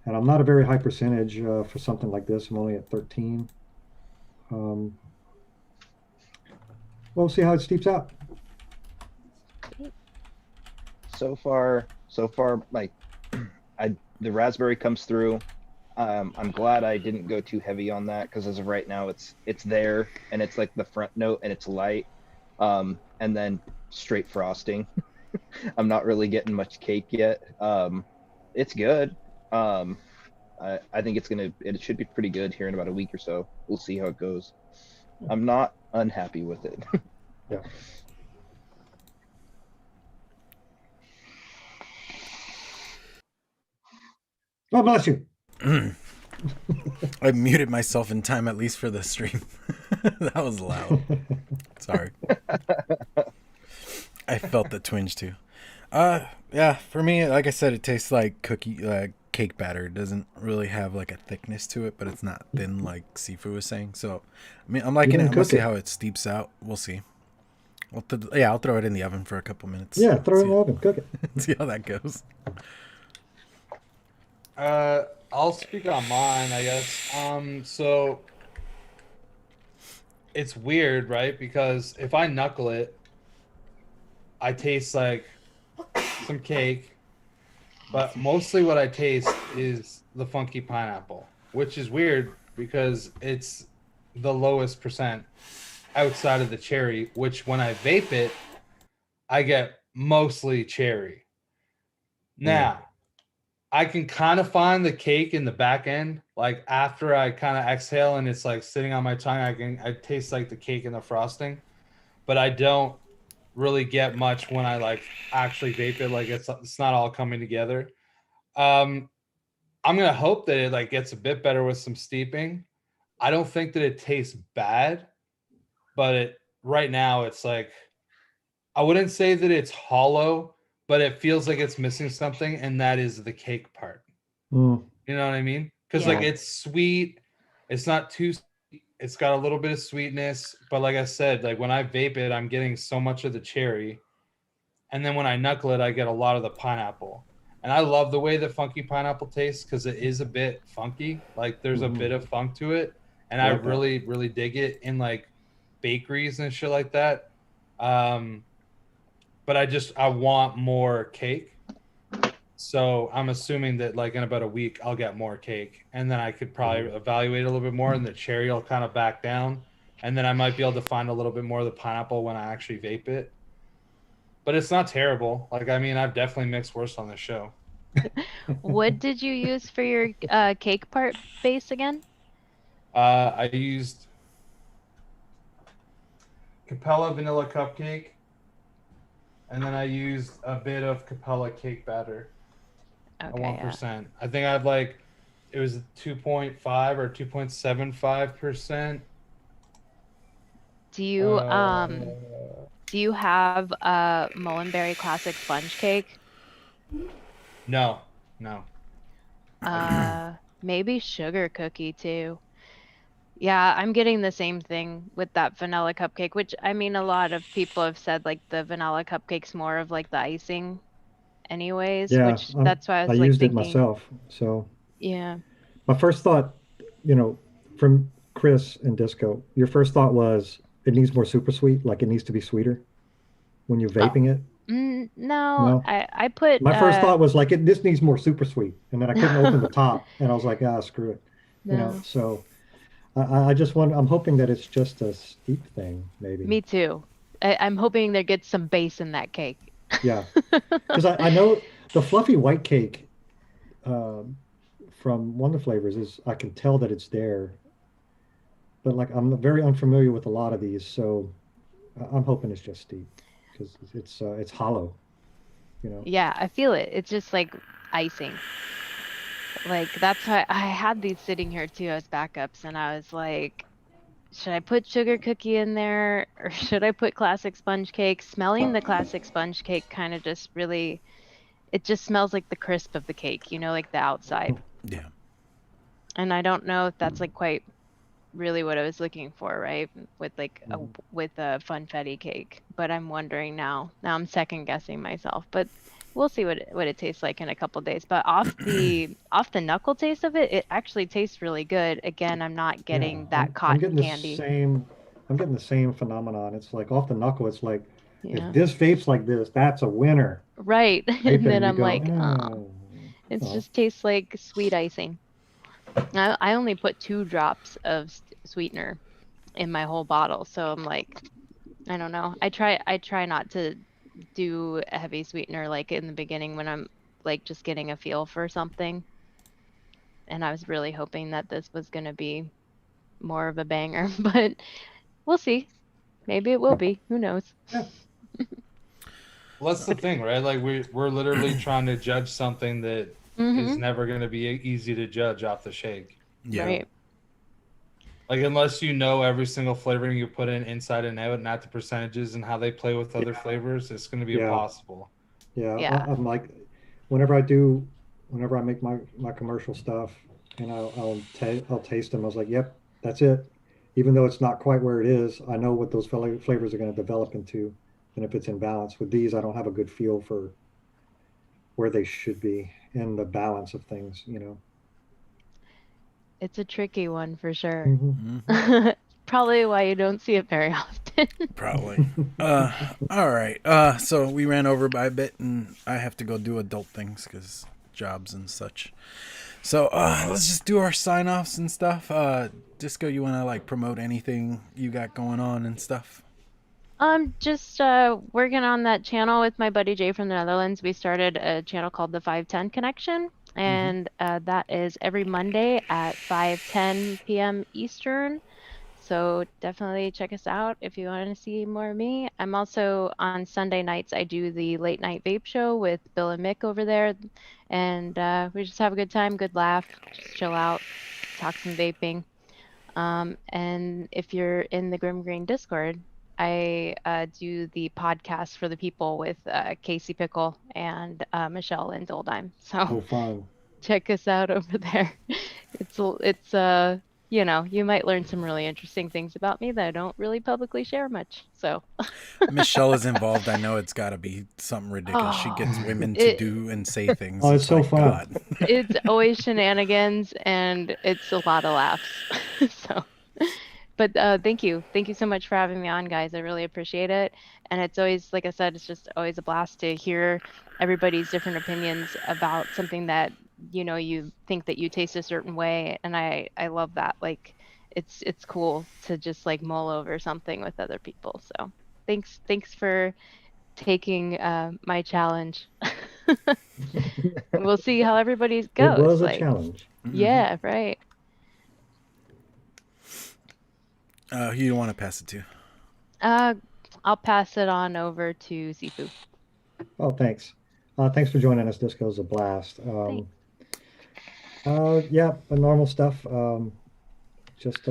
and I'm not a very high percentage for something like this. I'm only at 13. Um, we'll see how it steeps out. So far, like the raspberry comes through. I'm glad I didn't go too heavy on that because as of right now, it's there and it's like the front note and it's light, and then straight frosting. I'm not really getting much cake yet. It's good. Um, I think it should be pretty good here in about a week or so. We'll see how it goes. I'm not unhappy with it. Yeah. Oh, bless you. I muted myself in time, at least for the stream. That was loud. Sorry. I felt the twinge too. Yeah, for me, like I said, it tastes like cake batter. It doesn't really have like a thickness to it, but it's not thin like Sifu was saying. So, I mean, I'm liking it. I'm gonna see how it steeps out. We'll see. I'll throw it in the oven for a couple minutes. Yeah, throw it in the oven, cook it. See how that goes. I'll speak on mine, I guess. So it's weird, right? Because if I knuckle it, I taste like some cake, but mostly what I taste is the funky pineapple, which is weird because it's the lowest percent outside of the cherry, which when I vape it, I get mostly cherry. Now, I can kind of find the cake in the back end. Like after I kind of exhale and it's like sitting on my tongue, I taste like the cake and the frosting, but I don't really get much when I like actually vape it. Like it's not all coming together. I'm gonna hope that it like gets a bit better with some steeping. I don't think that it tastes bad, but right now it's like I wouldn't say that it's hollow, but it feels like it's missing something, and that is the cake part. Mm. You know what I mean? Because like it's sweet, it's not too sweet, it's got a little bit of sweetness, but like I said, like when I vape it, I'm getting so much of the cherry, and then when I knuckle it, I get a lot of the pineapple. And I love the way the funky pineapple tastes because it is a bit funky. Like there's a bit of funk to it, and I really, really dig it in like bakeries and shit like that. But I want more cake. So I'm assuming that like in about a week I'll get more cake, and then I could probably evaluate a little bit more, and the cherry will kind of back down, and then I might be able to find a little bit more of the pineapple when I actually vape it. But it's not terrible. Like I mean, I've definitely mixed worse on this show. What did you use for your cake part base again? I used Capella vanilla cupcake, and then I used a bit of Capella cake batter. Okay, 1%. I think I've like it was 2.5 or 2.75%. Do you have Mullenberry classic sponge cake? No. Maybe sugar cookie too. Yeah, I'm getting the same thing with that vanilla cupcake, which I mean, a lot of people have said like the vanilla cupcake's more of like the icing anyways, Yeah, which that's why I I was like used it thinking. myself. So Yeah. my first thought, from Chris and Disco, your first thought was it needs more super sweet, like it needs to be sweeter when you're vaping it. No, No, I put my first thought was like this needs more super sweet, and then I couldn't open the top, and I was like, screw it, no. So I just want. I'm hoping that it's just a steep thing, maybe. Me too. I'm hoping there gets some base in that cake. Yeah, because I know the fluffy white cake from one of the flavors is I can tell that it's there, but like I'm very unfamiliar with a lot of these, so I'm hoping it's just steep because it's hollow, Yeah, I feel it. It's just like icing. Like that's why I had these sitting here too as backups, and I was like, should I put sugar cookie in there or should I put classic sponge cake? Smelling the classic sponge cake kind of just really, it just smells like the crisp of the cake, like the outside. Yeah. And I don't know if that's like quite really what I was looking for, right? With like with a funfetti cake. But I'm wondering now. Now I'm second guessing myself. But we'll see what it tastes like in a couple days. But off the knuckle taste of it, it actually tastes really good. Again, I'm not Yeah, getting that I'm cotton getting the candy. same. I'm getting the same phenomenon. It's like off the knuckle. It's like if Yeah. this vapes like this, that's a winner. Right. And Vaping, then you I'm go, like, oh, it well, just tastes like sweet icing. I only put 2 drops of sweetener in my whole bottle, so I'm like, I don't know. I try not to do a heavy sweetener like in the beginning when I'm like just getting a feel for something. And I was really hoping that this was going to be more of a banger, but we'll see. Maybe it will be. Who knows? yeah, Well, that's the thing, right? Like we're literally trying to judge something that is Mm-hmm. never going to be easy to judge off the shake. Yeah. Right. Like unless you know every single flavoring you put in inside and out, not the percentages and how they play with other flavors, it's going to be yeah, impossible. yeah. Yeah. I'm like, whenever I do, whenever I make my commercial stuff, and I'll taste them. I was like, yep, that's it. Even though it's not quite where it is, I know what those flavors are going to develop into, and if it's in balance. With these, I don't have a good feel for where they should be in the balance of things. It's a tricky one for sure. Hmm. Probably why you don't see it very often. Probably. All right. So we ran over by a bit, and I have to go do adult things because jobs and such. So let's just do our sign offs and stuff. Disco, you want to like promote anything you got going on and stuff? Just working on that channel with my buddy Jay from the Netherlands. We started a channel called the 510 Connection, and that is every Monday at 5:10 p.m. Eastern. So definitely check us out if you want to see more of me. I'm also on Sunday nights. I do the late night vape show with Bill and Mick over there, and we just have a good time, good laugh, just chill out, talk some vaping. And if you're in the Grim Green Discord, I do the podcast for the people with Casey Pickle and Michelle and Doldime. So Oh, fun. check us out over there. It's you might learn some really interesting things about me that I don't really publicly share much. So Michelle is involved. I know it's got to be something ridiculous. She gets oh, women to it do and say things. Oh, it's so like, fun. God. it's always shenanigans and it's a lot of laughs. So but thank you so much for having me on, guys. I really appreciate it. And it's always, like I said, it's just always a blast to hear everybody's different opinions about something that you think that you taste a certain way, and I love that. Like it's cool to just like mull over something with other people. So thanks for taking my challenge. We'll see how everybody It goes. was a Like, challenge. yeah, right. Who do you want to pass it to? Uh, I'll pass it on over to Sifu. Oh, thanks. Thanks for joining us. Disco is a blast. Thanks. Yeah, the normal stuff. Just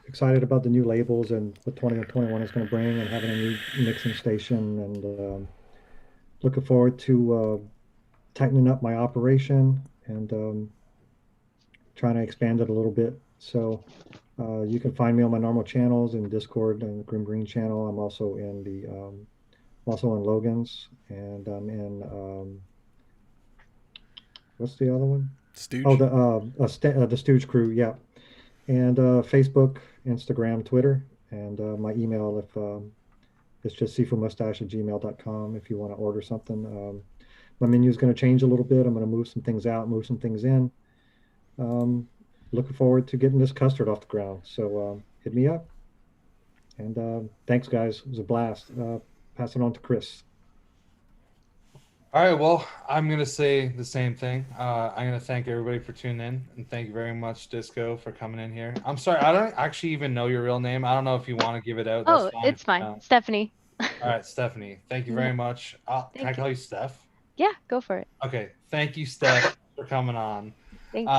excited about the new labels and what 2021 is going to bring, and having a new mixing station, and looking forward to tightening up my operation and trying to expand it a little bit. So you can find me on my normal channels in Discord and the Grim Green channel. I'm also in the also on Logan's, and I'm in what's the other one? Stooge? Oh, the Stooge Crew, yeah. And Facebook, Instagram, Twitter, and my email if it's just sifumustache@gmail.com if you want to order something. My menu is going to change a little bit. I'm going to move some things out, move some things in. Looking forward to getting this custard off the ground. So hit me up. And thanks, guys. It was a blast. Pass it on to Chris. All right, well, I'm going to say the same thing. I'm going to thank everybody for tuning in, and thank you very much, Disco, for coming in here. I'm sorry, I don't actually even know your real name. I don't know if you want to give it out. That's Oh, fine. it's fine. Stephanie. All right, Stephanie. Thank you very much. Can I Thank call you Steph? Yeah, go for it. Okay, thank you, Steph, for coming on. Thanks.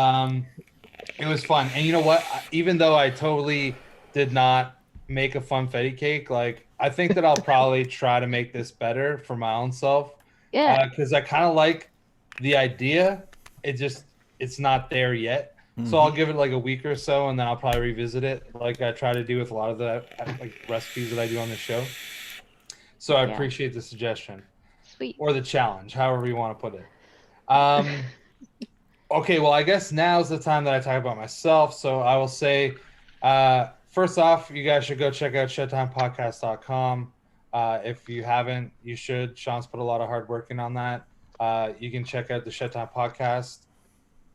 It was fun, and you know what? Even though I totally did not make a funfetti cake, like I think that I'll probably try to make this better for my own self. Yeah. Because I kind of like the idea. It's not there yet. So I'll give it like a week or so, and then I'll probably revisit it, like I try to do with a lot of the like recipes that I do on the show. So I Yeah. appreciate the suggestion Sweet. or the challenge, however you want to put it. Okay, well, I guess now's the time that I talk about myself. So I will say, first off, you guys should go check out shuttimepodcast.com. If you haven't, you should. Sean's put a lot of hard work in on that. You can check out the Shutime Podcast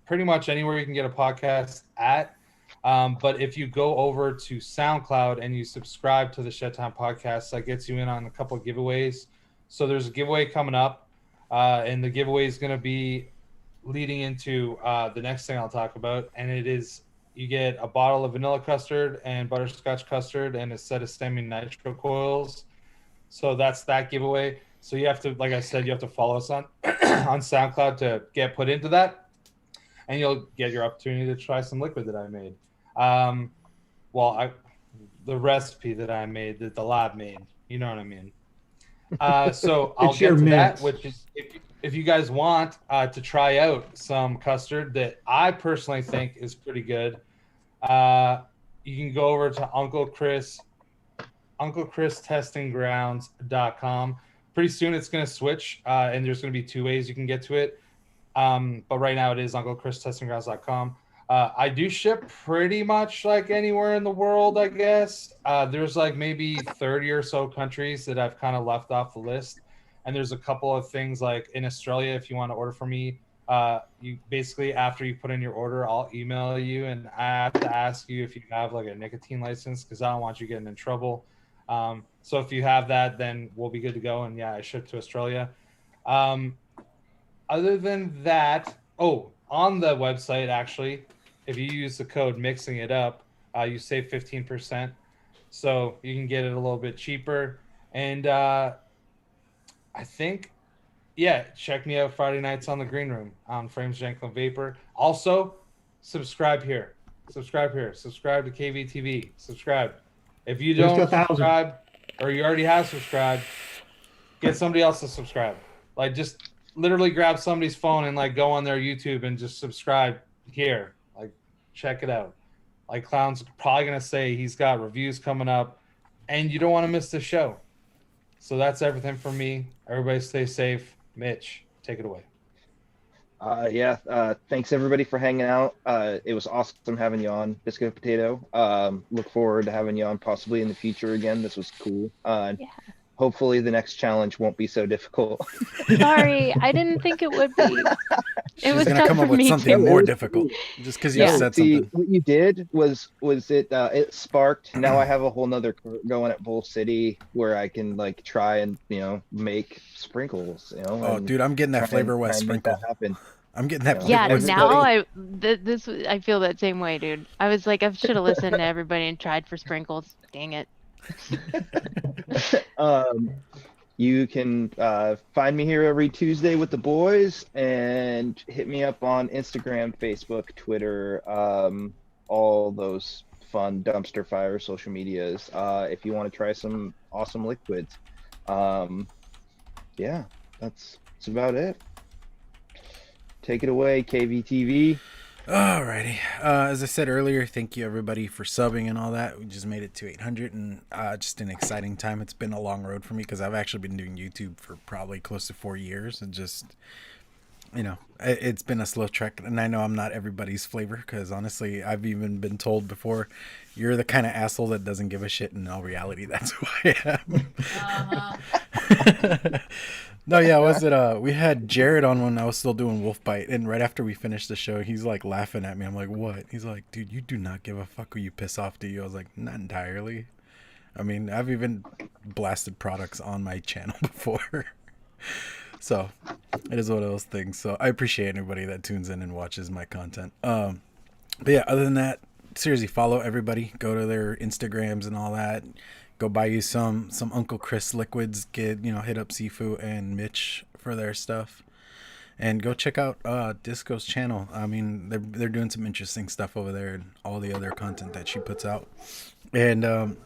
pretty much anywhere you can get a podcast at. But if you go over to SoundCloud and you subscribe to the Shutime Podcast, that gets you in on a couple of giveaways. So there's a giveaway coming up, and the giveaway is going to be leading into the next thing I'll talk about, and it is you get a bottle of vanilla custard and butterscotch custard and a set of stemming nitro coils. So that's that giveaway. So you have to, like I said, you have to follow us on on SoundCloud to get put into that, and you'll get your opportunity to try some liquid that I made. The recipe that I made, that the lab made, you know what I mean. So I'll get to that, which is if you guys want to try out some custard that I personally think is pretty good, you can go over to UncleChrisTestingGrounds.com. Pretty soon it's going to switch, and there's going to be two ways you can get to it. But right now it is UncleChrisTestingGrounds.com. I do ship pretty much like anywhere in the world, I guess. There's like maybe 30 or so countries that I've kind of left off the list. And there's a couple of things like in Australia, if you want to order from me, you basically, after you put in your order, I'll email you and I have to ask you if you have like a nicotine license because I don't want you getting in trouble. So if you have that, then we'll be good to go. And yeah, I ship to Australia. Other than that, on the website, actually, if you use the code Mixingitup, you save 15%. So you can get it a little bit cheaper. And I think, check me out Friday nights on the Green Room on Frames, Janklin, Vaper. Also, subscribe here. Subscribe to KVTV. Subscribe. If you don't subscribe or you already have subscribed, get somebody else to subscribe. Like, just literally grab somebody's phone and like go on their YouTube and just subscribe here. Like, check it out. Like, Clown's probably gonna say he's got reviews coming up, and you don't want to miss the show. So that's everything from me. Everybody stay safe. Mitch, take it away. Thanks everybody for hanging out. It was awesome having you on, Biscuit and Potato. Look forward to having you on possibly in the future again. This was cool. Hopefully the next challenge won't be so difficult. Sorry, I didn't think it would be. She's was gonna come up with something more difficult just because you said something. What you did was it sparked. Now I have a whole nother going at Bull City where I can like try and make sprinkles. Oh, dude, I'm getting that Flavor West sprinkle. I'm getting that. Yeah, now I feel that same way, dude. I was like, I should have listened to everybody and tried for sprinkles. Dang it. You can find me here every Tuesday with the boys and hit me up on Instagram, Facebook, Twitter, all those fun dumpster fire social medias if you want to try some awesome liquids. That's about it. Take it away, KVTV. Alrighty. As I said earlier, thank you everybody for subbing and all that. We just made it to 800 and just an exciting time. It's been a long road for me because I've actually been doing YouTube for probably close to 4 years and just, it's been a slow trek. And I know I'm not everybody's flavor because honestly, I've even been told before, you're the kind of asshole that doesn't give a shit. In all reality, that's who I am. No, was it we had Jared on when I was still doing Wolfbite, and right after we finished the show, he's like laughing at me. I'm like, what? He's like, dude, you do not give a fuck who you piss off, do you? I was like, not entirely. I mean, I've even blasted products on my channel before. So it is one of those things. So I appreciate anybody that tunes in and watches my content. But yeah, other than that, seriously, follow everybody. Go to their Instagrams and all that. Go buy you some Uncle Chris liquids. Hit up Sifu and Mitch for their stuff, and go check out Disco's channel. I mean, they're doing some interesting stuff over there, and all the other content that she puts out. And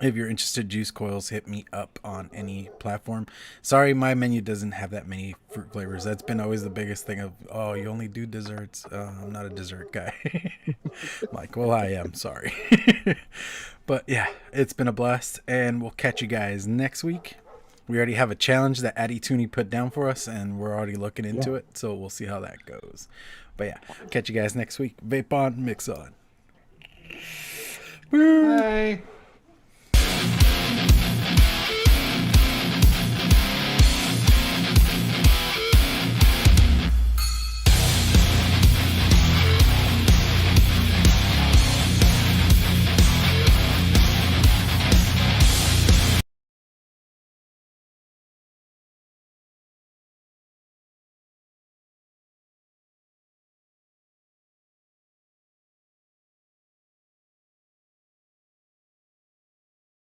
If you're interested, juice coils, hit me up on any platform. Sorry, my menu doesn't have that many fruit flavors. That's been always the biggest thing of, oh, you only do desserts. I'm not a dessert guy. Like, well, I am. Sorry. But yeah, it's been a blast, and we'll catch you guys next week. We already have a challenge that Addy Tooney put down for us, and we're already looking into it, so we'll see how that goes. But yeah, catch you guys next week. Vape on, mix on. Bye.